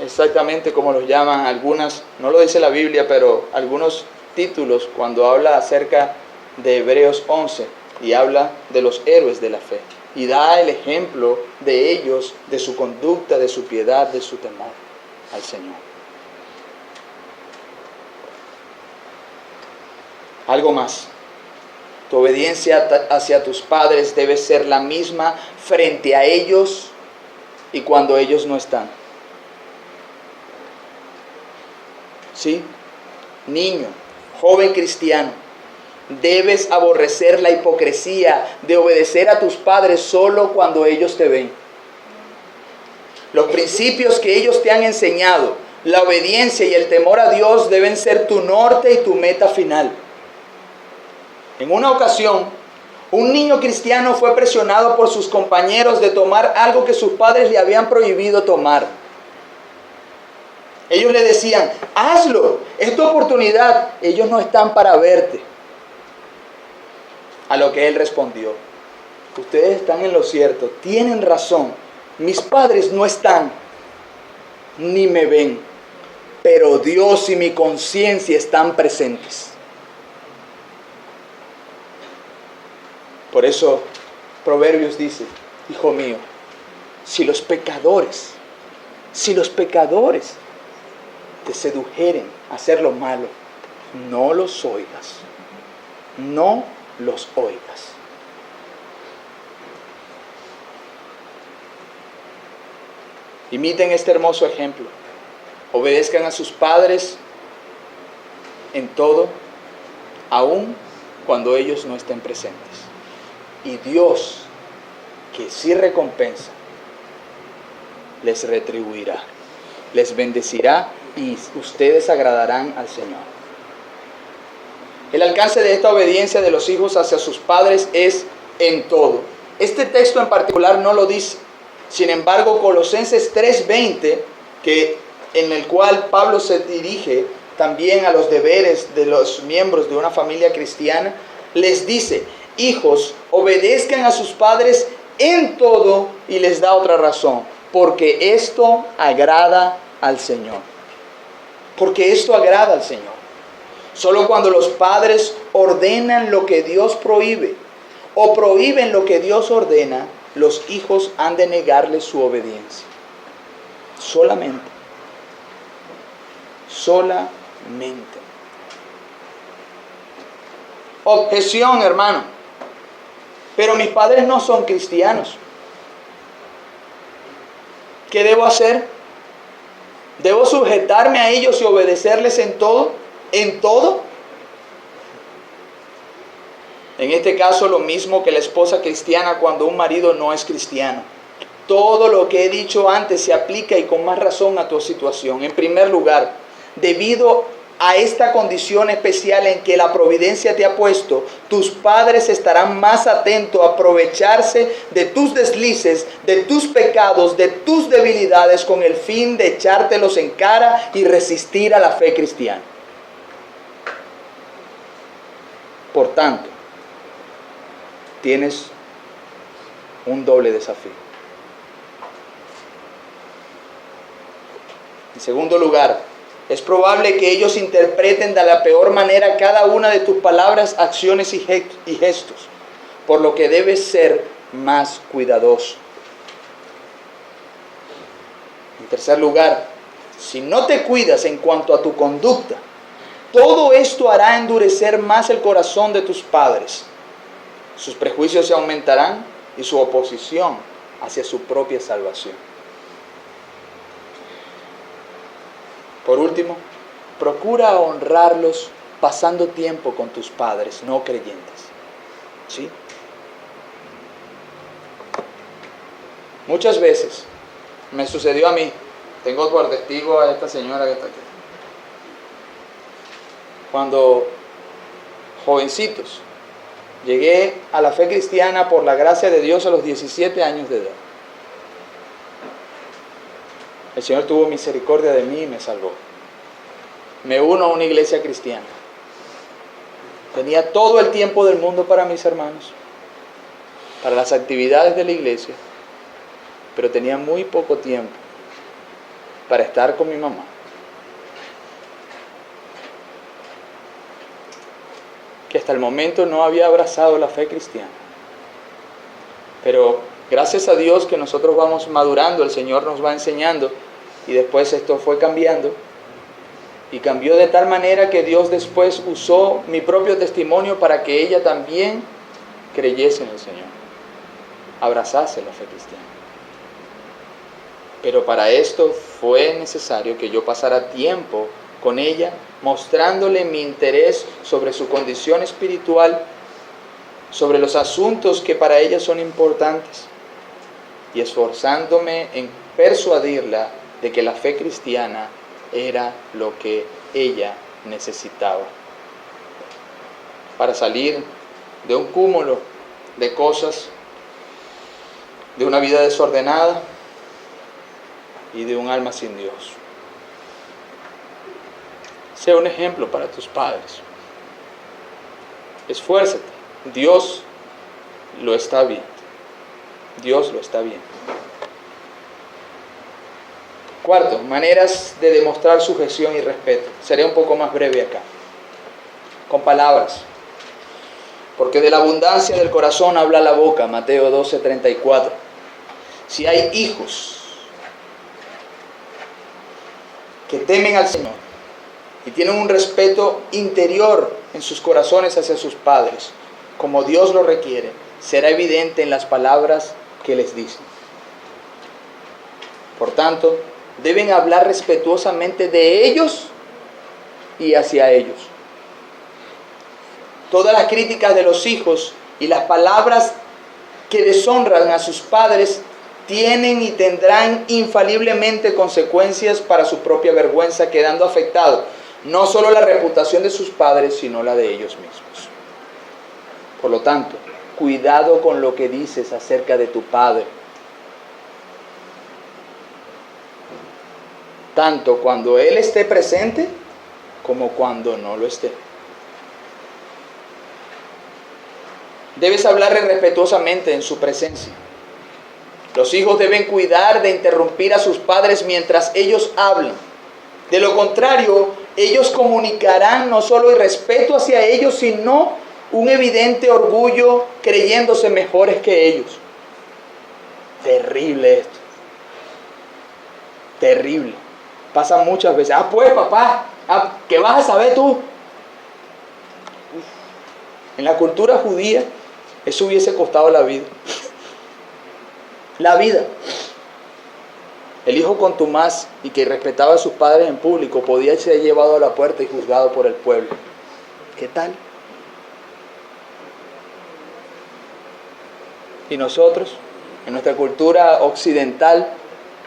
Exactamente como los llaman algunas, no lo dice la Biblia, pero algunos títulos cuando habla acerca de Hebreos 11 y habla de los héroes de la fe. Y da el ejemplo de ellos, de su conducta, de su piedad, de su temor al Señor. Algo más. Tu obediencia hacia tus padres debe ser la misma frente a ellos y cuando ellos no están. ¿Sí? Niño, joven cristiano, debes aborrecer la hipocresía de obedecer a tus padres solo cuando ellos te ven. Los principios que ellos te han enseñado, la obediencia y el temor a Dios deben ser tu norte y tu meta final. En una ocasión, un niño cristiano fue presionado por sus compañeros de tomar algo que sus padres le habían prohibido tomar. Ellos le decían, hazlo, es tu oportunidad, ellos no están para verte. A lo que él respondió, ustedes están en lo cierto, tienen razón, mis padres no están, ni me ven, pero Dios y mi conciencia están presentes. Por eso Proverbios dice, hijo mío, si los pecadores te sedujeren a hacer lo malo, no los oigas, no los oigas. Imiten este hermoso ejemplo, obedezcan a sus padres en todo, aun cuando ellos no estén presentes. Y Dios, que sí recompensa, les retribuirá, les bendecirá y ustedes agradarán al Señor. El alcance de esta obediencia de los hijos hacia sus padres es en todo. Este texto en particular no lo dice. Sin embargo, Colosenses 3:20, en el cual Pablo se dirige también a los deberes de los miembros de una familia cristiana, les dice, hijos, obedezcan a sus padres en todo, y les da otra razón, porque esto agrada al Señor. Porque esto agrada al Señor. Solo cuando los padres ordenan lo que Dios prohíbe o prohíben lo que Dios ordena, los hijos han de negarle su obediencia. Solamente. Objeción, hermano. Pero mis padres no son cristianos. ¿Qué debo hacer? ¿Debo sujetarme a ellos y obedecerles en todo? ¿En todo? En este caso, lo mismo que la esposa cristiana cuando un marido no es cristiano. Todo lo que he dicho antes se aplica y con más razón a tu situación. En primer lugar, debido a esta condición especial en que la providencia te ha puesto, tus padres estarán más atentos a aprovecharse de tus deslices, de tus pecados, de tus debilidades, con el fin de echártelos en cara y resistir a la fe cristiana. Por tanto, tienes un doble desafío. En segundo lugar, es probable que ellos interpreten de la peor manera cada una de tus palabras, acciones y gestos, por lo que debes ser más cuidadoso. En tercer lugar, si no te cuidas en cuanto a tu conducta, todo esto hará endurecer más el corazón de tus padres. Sus prejuicios se aumentarán y su oposición hacia su propia salvación. Por último, procura honrarlos pasando tiempo con tus padres no creyentes. ¿Sí? Muchas veces me sucedió a mí, tengo por testigo a esta señora que está aquí. Cuando jovencitos, llegué a la fe cristiana por la gracia de Dios a los 17 años de edad. el Señor tuvo misericordia de mí y me salvó. Me uno a una iglesia cristiana. Tenía todo el tiempo del mundo para mis hermanos, para las actividades de la iglesia, pero tenía muy poco tiempo para estar con mi mamá. Que hasta el momento no había abrazado la fe cristiana. Pero gracias a Dios que nosotros vamos madurando, el Señor nos va enseñando, y después esto fue cambiando. Y cambió de tal manera que Dios después usó mi propio testimonio para que ella también creyese en el Señor, abrazase la fe cristiana. Pero para esto fue necesario que yo pasara tiempo con ella, mostrándole mi interés sobre su condición espiritual, sobre los asuntos que para ella son importantes, y esforzándome en persuadirla de que la fe cristiana era lo que ella necesitaba para salir de un cúmulo de cosas, de una vida desordenada y de un alma sin Dios. Sea un ejemplo para tus padres. Esfuérzate. Dios lo está viendo. Dios lo está viendo. Cuarto, maneras de demostrar sujeción y respeto. Seré un poco más breve acá. Con palabras. Porque de la abundancia del corazón habla la boca. Mateo 12:34. Si hay hijos que temen al Señor y tienen un respeto interior en sus corazones hacia sus padres, como Dios lo requiere, será evidente en las palabras que les dicen. Por tanto, deben hablar respetuosamente de ellos y hacia ellos. Todas las críticas de los hijos y las palabras que deshonran a sus padres tienen y tendrán infaliblemente consecuencias para su propia vergüenza, quedando afectado no solo la reputación de sus padres, sino la de ellos mismos. Por lo tanto, cuidado con lo que dices acerca de tu padre, tanto cuando él esté presente como cuando no lo esté. Debes hablarle respetuosamente en su presencia. Los hijos deben cuidar de interrumpir a sus padres mientras ellos hablan. De lo contrario, ellos comunicarán no solo irrespeto hacia ellos, sino un evidente orgullo creyéndose mejores que ellos. Terrible esto. Terrible. Pasa muchas veces. Pues papá, ¿qué vas a saber tú? En la cultura judía, eso hubiese costado la vida. La vida. El hijo contumaz y que respetaba a sus padres en público podía ser llevado a la puerta y juzgado por el pueblo. ¿Qué tal? Y nosotros, en nuestra cultura occidental,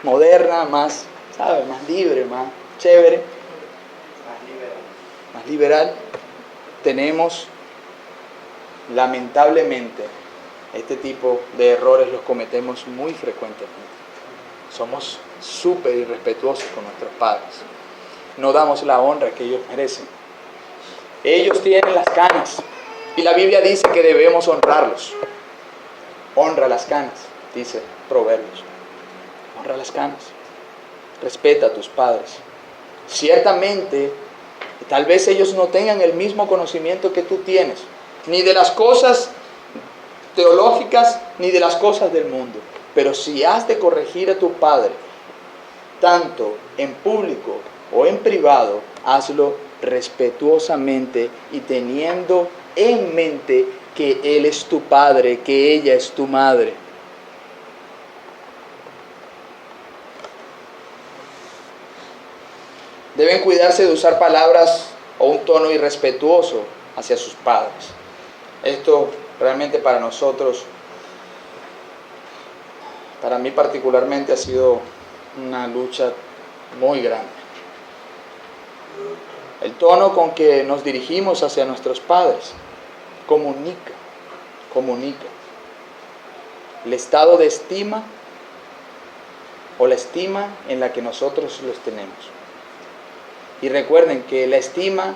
moderna, más, ¿sabes? Más libre, más chévere, más liberal, tenemos lamentablemente este tipo de errores los cometemos muy frecuentemente. Somos súper irrespetuosos con nuestros padres. No damos la honra que ellos merecen. Ellos tienen las canas y la Biblia dice que debemos honrarlos. Honra las canas, dice Proverbios. Honra las canas. Respeta a tus padres. Ciertamente, tal vez ellos no tengan el mismo conocimiento que tú tienes, ni de las cosas teológicas, ni de las cosas del mundo. Pero si has de corregir a tu padre, tanto en público o en privado, hazlo respetuosamente y teniendo en mente que él es tu padre, que ella es tu madre. Deben cuidarse de usar palabras o un tono irrespetuoso hacia sus padres. Esto realmente para nosotros, para mí particularmente, ha sido una lucha muy grande. El tono con que nos dirigimos hacia nuestros padres comunica. El estado de estima o la estima en la que nosotros los tenemos. Y recuerden que la estima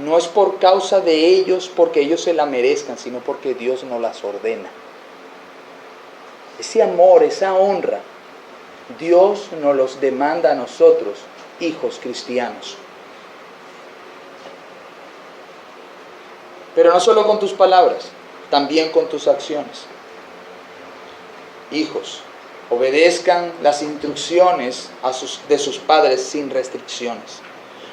no es por causa de ellos, porque ellos se la merezcan, sino porque Dios nos las ordena. Ese amor, esa honra, Dios nos los demanda a nosotros, hijos cristianos. Pero no solo con tus palabras, también con tus acciones. Hijos, obedezcan las instrucciones de sus padres sin restricciones.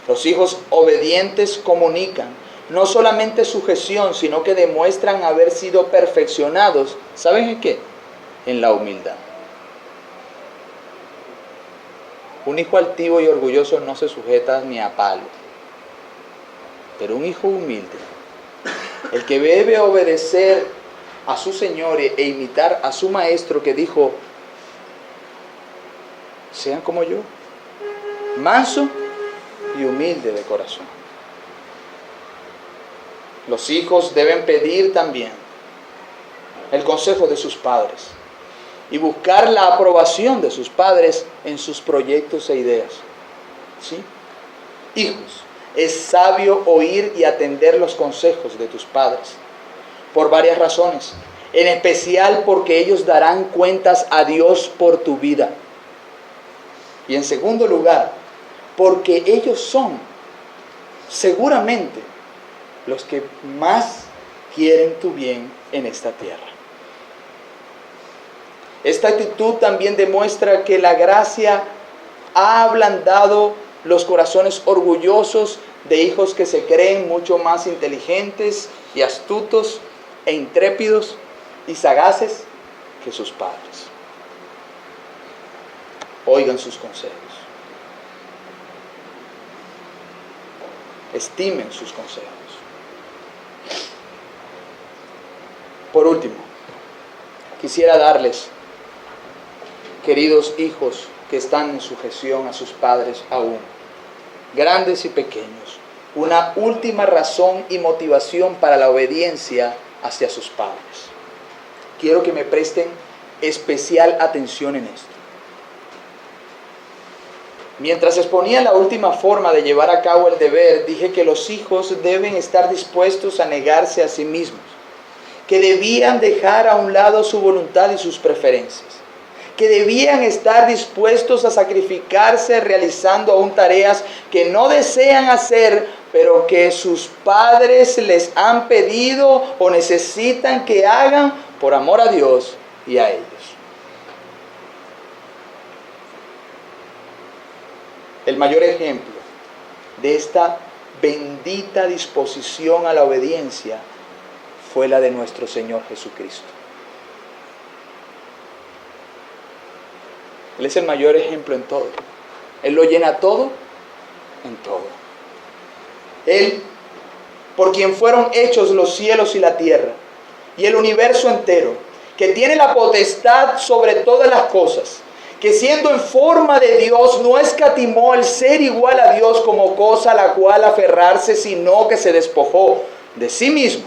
Los hijos obedientes comunican no solamente sujeción, sino que demuestran haber sido perfeccionados. ¿Saben en qué? En la humildad. Un hijo altivo y orgulloso no se sujeta ni a palo. Pero un hijo humilde, el que debe obedecer a su Señor e imitar a su Maestro, que dijo: sean como yo, manso y humilde de corazón. Los hijos deben pedir también el consejo de sus padres y buscar la aprobación de sus padres en sus proyectos e ideas. ¿Sí? Hijos, es sabio oír y atender los consejos de tus padres por varias razones, en especial porque ellos darán cuentas a Dios por tu vida. Y en segundo lugar, porque ellos son seguramente los que más quieren tu bien en esta tierra. Esta actitud también demuestra que la gracia ha ablandado los corazones orgullosos de hijos que se creen mucho más inteligentes y astutos e intrépidos y sagaces que sus padres. Oigan sus consejos. Estimen sus consejos. Por último, quisiera darles, queridos hijos que están en sujeción a sus padres aún, grandes y pequeños, una última razón y motivación para la obediencia hacia sus padres. Quiero que me presten especial atención en esto. Mientras exponía la última forma de llevar a cabo el deber, dije que los hijos deben estar dispuestos a negarse a sí mismos, que debían dejar a un lado su voluntad y sus preferencias, que debían estar dispuestos a sacrificarse realizando aún tareas que no desean hacer, pero que sus padres les han pedido o necesitan que hagan por amor a Dios y a ellos. El mayor ejemplo de esta bendita disposición a la obediencia fue la de nuestro Señor Jesucristo. Él es el mayor ejemplo en todo. Él lo llena todo en todo. Él, por quien fueron hechos los cielos y la tierra, y el universo entero, que tiene la potestad sobre todas las cosas, que siendo en forma de Dios no escatimó el ser igual a Dios como cosa a la cual aferrarse, sino que se despojó de sí mismo,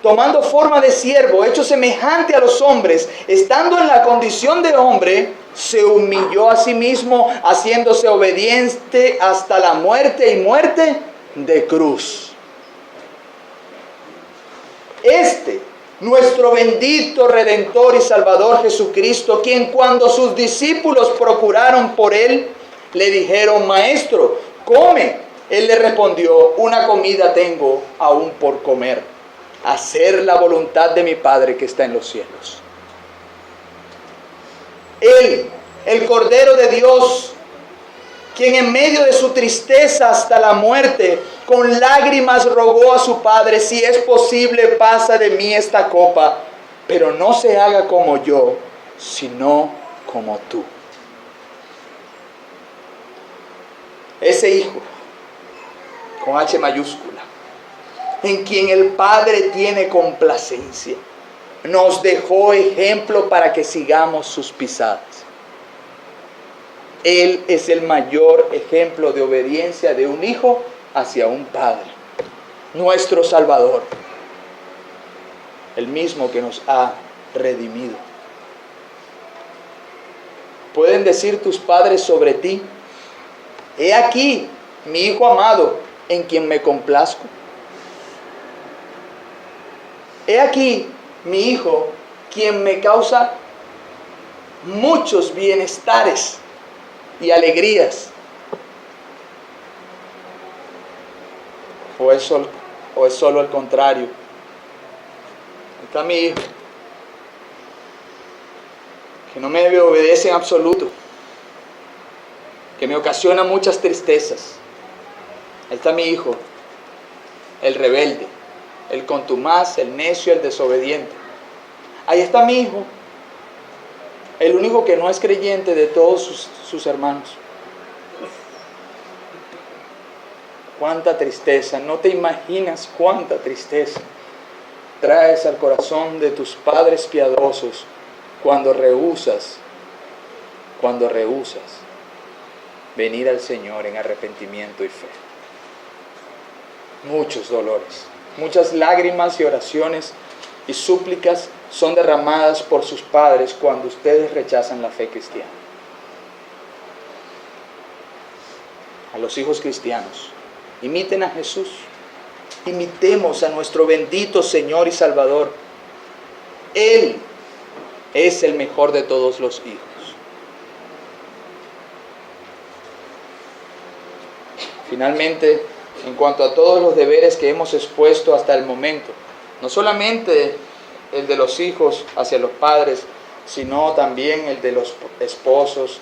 tomando forma de siervo, hecho semejante a los hombres, estando en la condición de hombre, se humilló a sí mismo, haciéndose obediente hasta la muerte y muerte de cruz. Nuestro bendito Redentor y Salvador Jesucristo, quien cuando sus discípulos procuraron por él, le dijeron: Maestro, come. Él le respondió: una comida tengo aún por comer, hacer la voluntad de mi Padre que está en los cielos. Él, el Cordero de Dios, quien en medio de su tristeza hasta la muerte, con lágrimas rogó a su Padre: si es posible, pasa de mí esta copa, pero no se haga como yo, sino como tú. Ese Hijo, con H mayúscula, en quien el Padre tiene complacencia, nos dejó ejemplo para que sigamos sus pisadas. Él es el mayor ejemplo de obediencia de un hijo hacia un padre. Nuestro Salvador, el mismo que nos ha redimido. Pueden decir tus padres sobre ti: he aquí mi hijo amado, en quien me complazco. He aquí mi hijo, quien me causa muchos bienestares y alegrías. ¿O es solo el contrario? Está mi hijo, que no me obedece en absoluto, que me ocasiona muchas tristezas. Ahí está mi hijo, el rebelde, el contumaz, el necio, el desobediente. Ahí está mi hijo, el único que no es creyente de todos sus hermanos. Cuánta tristeza, no te imaginas cuánta tristeza traes al corazón de tus padres piadosos cuando rehusas venir al Señor en arrepentimiento y fe. Muchos dolores, muchas lágrimas y oraciones y súplicas son derramadas por sus padres cuando ustedes rechazan la fe cristiana. A los hijos cristianos, imiten a Jesús, imitemos a nuestro bendito Señor y Salvador. Él es el mejor de todos los hijos. Finalmente, en cuanto a todos los deberes que hemos expuesto hasta el momento, no solamente el de los hijos hacia los padres, sino también el de los esposos,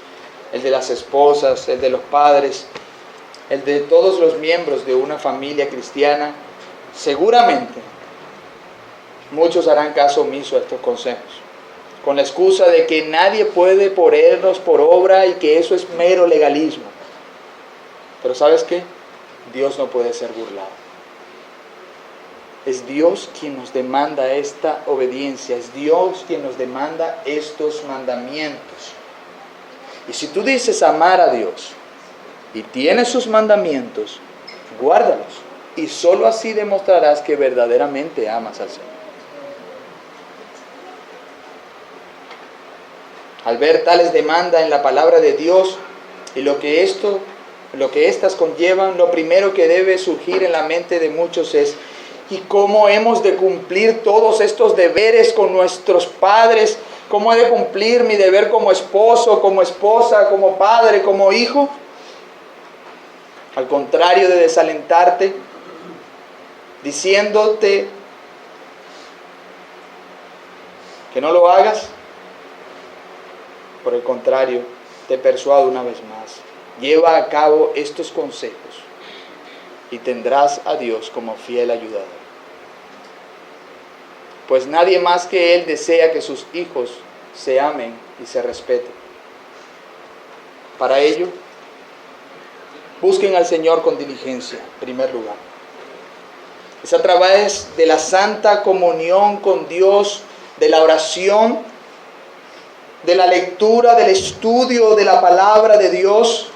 el de las esposas, el de los padres, el de todos los miembros de una familia cristiana, seguramente muchos harán caso omiso a estos consejos, con la excusa de que nadie puede ponernos por obra y que eso es mero legalismo. Pero ¿sabes qué? Dios no puede ser burlado. Es Dios quien nos demanda esta obediencia, es Dios quien nos demanda estos mandamientos. Y si tú dices amar a Dios y tienes sus mandamientos, guárdalos, y sólo así demostrarás que verdaderamente amas al Señor. Al ver tales demandas en la palabra de Dios y lo que éstas conllevan, lo primero que debe surgir en la mente de muchos es: ¿y cómo hemos de cumplir todos estos deberes con nuestros padres? ¿Cómo he de cumplir mi deber como esposo, como esposa, como padre, como hijo? Al contrario de desalentarte, diciéndote que no lo hagas, por el contrario, te persuado una vez más: lleva a cabo estos consejos y tendrás a Dios como fiel ayudador. Pues nadie más que Él desea que sus hijos se amen y se respeten. Para ello, busquen al Señor con diligencia, en primer lugar. Es a través de la santa comunión con Dios, de la oración, de la lectura, del estudio de la palabra de Dios,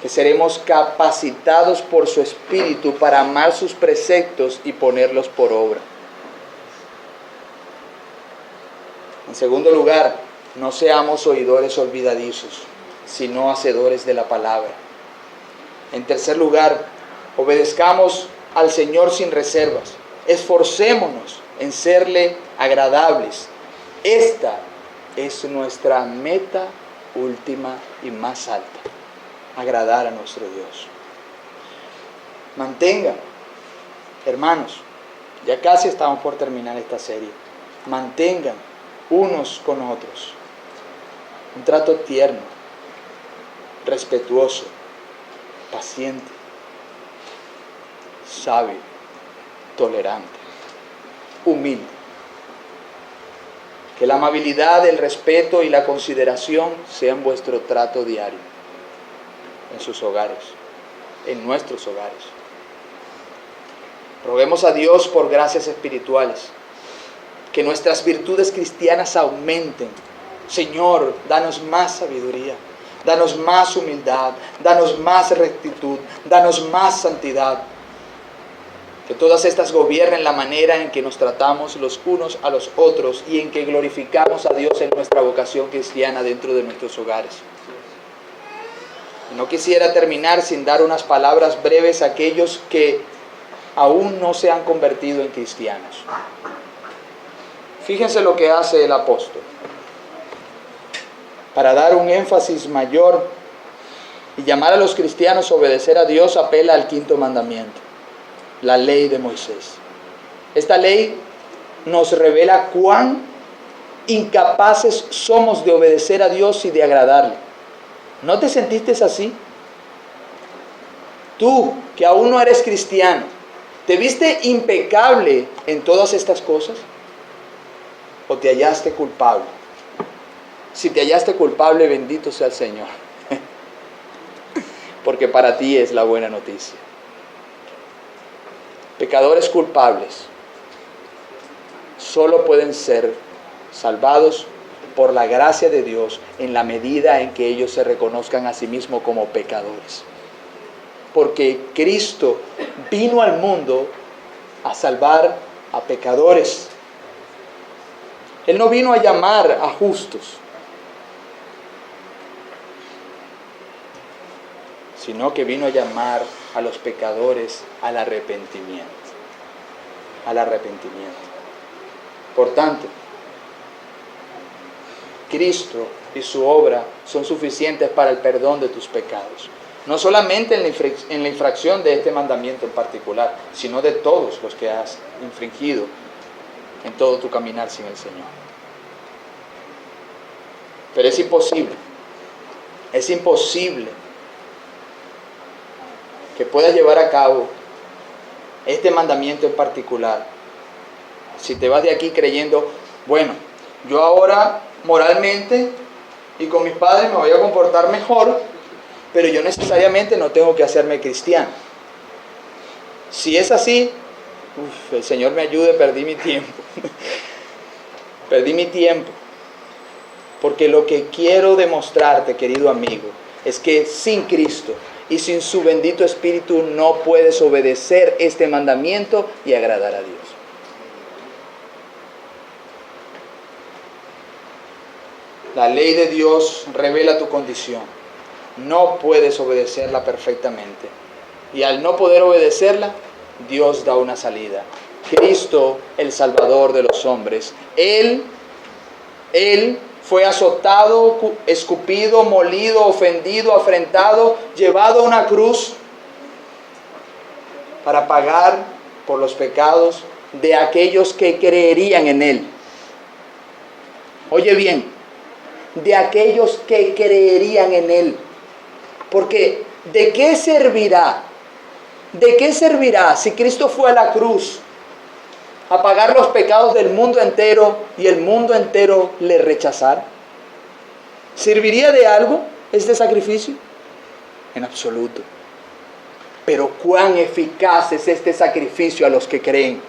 que seremos capacitados por su Espíritu para amar sus preceptos y ponerlos por obra. En segundo lugar, no seamos oidores olvidadizos, sino hacedores de la palabra. En tercer lugar, obedezcamos al Señor sin reservas. Esforcémonos en serle agradables. Esta es nuestra meta última y más alta: agradar a nuestro Dios. Mantengan, hermanos, ya casi estamos por terminar esta serie, mantengan unos con otros un trato tierno, respetuoso, paciente, sabio, tolerante, humilde. Que la amabilidad, el respeto y la consideración sean vuestro trato diario en sus hogares, en nuestros hogares. Roguemos a Dios por gracias espirituales, que nuestras virtudes cristianas aumenten. Señor, danos más sabiduría, danos más humildad, danos más rectitud, danos más santidad. Que todas estas gobiernen la manera en que nos tratamos los unos a los otros y en que glorificamos a Dios en nuestra vocación cristiana dentro de nuestros hogares. Y no quisiera terminar sin dar unas palabras breves a aquellos que aún no se han convertido en cristianos. Fíjense lo que hace el apóstol. Para dar un énfasis mayor y llamar a los cristianos a obedecer a Dios, apela al quinto mandamiento, la ley de Moisés. Esta ley nos revela cuán incapaces somos de obedecer a Dios y de agradarle. ¿No te sentiste así? Tú, que aún no eres cristiano, ¿te viste impecable en todas estas cosas? ¿O te hallaste culpable? Si te hallaste culpable, bendito sea el Señor. Porque para ti es la buena noticia. Pecadores culpables solo pueden ser salvados por la gracia de Dios en la medida en que ellos se reconozcan a sí mismos como pecadores. Porque Cristo vino al mundo a salvar a pecadores. Él no vino a llamar a justos, sino que vino a llamar a los pecadores al arrepentimiento. Al arrepentimiento. Por tanto, Cristo y su obra son suficientes para el perdón de tus pecados. No solamente en la infracción de este mandamiento en particular, sino de todos los que has infringido en todo tu caminar sin el Señor. Pero es imposible que puedas llevar a cabo este mandamiento en particular si te vas de aquí creyendo, bueno, yo ahora moralmente y con mis padres me voy a comportar mejor, pero yo necesariamente no tengo que hacerme cristiano. Si es así, el Señor me ayude, perdí mi tiempo. Perdí mi tiempo. Porque lo que quiero demostrarte, querido amigo, es que sin Cristo y sin su bendito Espíritu no puedes obedecer este mandamiento y agradar a Dios. La ley de Dios revela tu condición. No puedes obedecerla perfectamente. Y al no poder obedecerla, Dios da una salida. Cristo, el Salvador de los hombres. Él fue azotado, escupido, molido, ofendido, afrentado, llevado a una cruz para pagar por los pecados de aquellos que creerían en Él. Oye bien, de aquellos que creerían en Él. Porque ¿de qué servirá? ¿De qué servirá si Cristo fue a la cruz a pagar los pecados del mundo entero y el mundo entero le rechazara? ¿Serviría de algo este sacrificio? En absoluto. Pero cuán eficaz es este sacrificio a los que creen.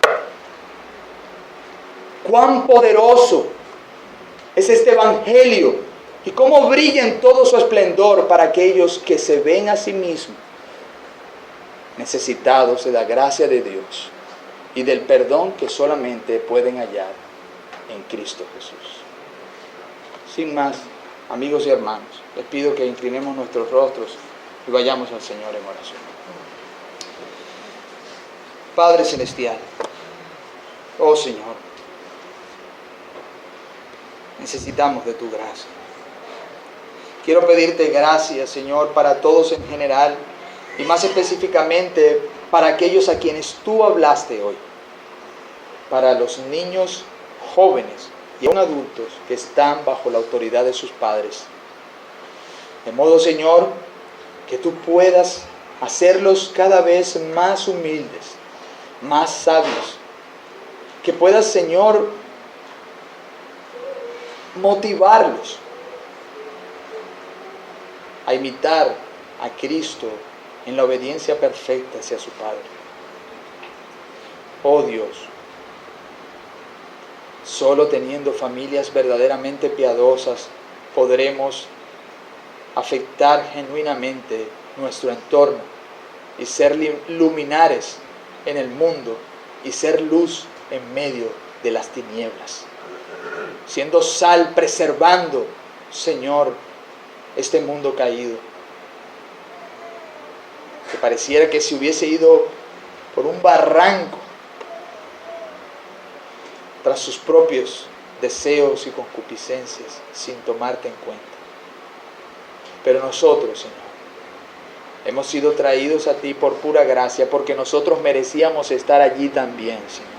Cuán poderoso es este evangelio y cómo brilla en todo su esplendor para aquellos que se ven a sí mismos necesitados de la gracia de Dios y del perdón que solamente pueden hallar en Cristo Jesús. Sin más, amigos y hermanos, les pido que inclinemos nuestros rostros y vayamos al Señor en oración. Padre Celestial, oh Señor, necesitamos de tu gracia. Quiero pedirte gracias, Señor, para todos en general y más específicamente para aquellos a quienes tú hablaste hoy, para los niños, jóvenes y aún adultos que están bajo la autoridad de sus padres. De modo, Señor, que tú puedas hacerlos cada vez más humildes, más sabios, que puedas, Señor, motivarlos a imitar a Cristo en la obediencia perfecta hacia su Padre. Oh Dios, solo teniendo familias verdaderamente piadosas podremos afectar genuinamente nuestro entorno y ser luminares en el mundo y ser luz en medio de las tinieblas. Siendo sal, preservando, Señor, este mundo caído. Que pareciera que se hubiese ido por un barranco tras sus propios deseos y concupiscencias sin tomarte en cuenta. Pero nosotros, Señor, hemos sido traídos a ti por pura gracia, porque nosotros merecíamos estar allí también, Señor.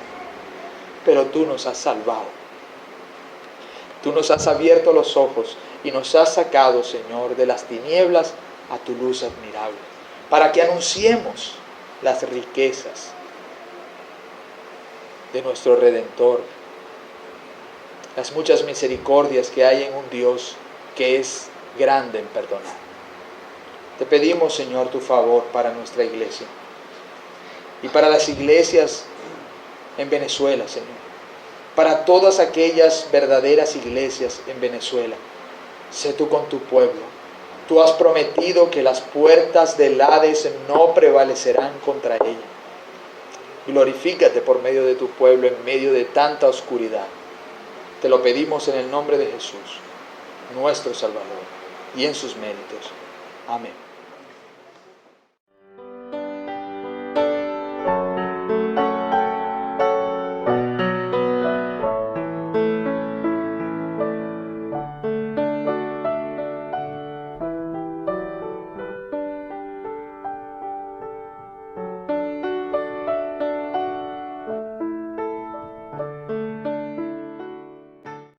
Pero tú nos has salvado. Tú nos has abierto los ojos y nos has sacado, Señor, de las tinieblas a tu luz admirable, para que anunciemos las riquezas de nuestro Redentor, las muchas misericordias que hay en un Dios que es grande en perdonar. Te pedimos, Señor, tu favor para nuestra iglesia y para las iglesias en Venezuela, Señor, para todas aquellas verdaderas iglesias en Venezuela. Sé tú con tu pueblo. Tú has prometido que las puertas del Hades no prevalecerán contra ella. Glorifícate por medio de tu pueblo en medio de tanta oscuridad. Te lo pedimos en el nombre de Jesús, nuestro Salvador, y en sus méritos. Amén.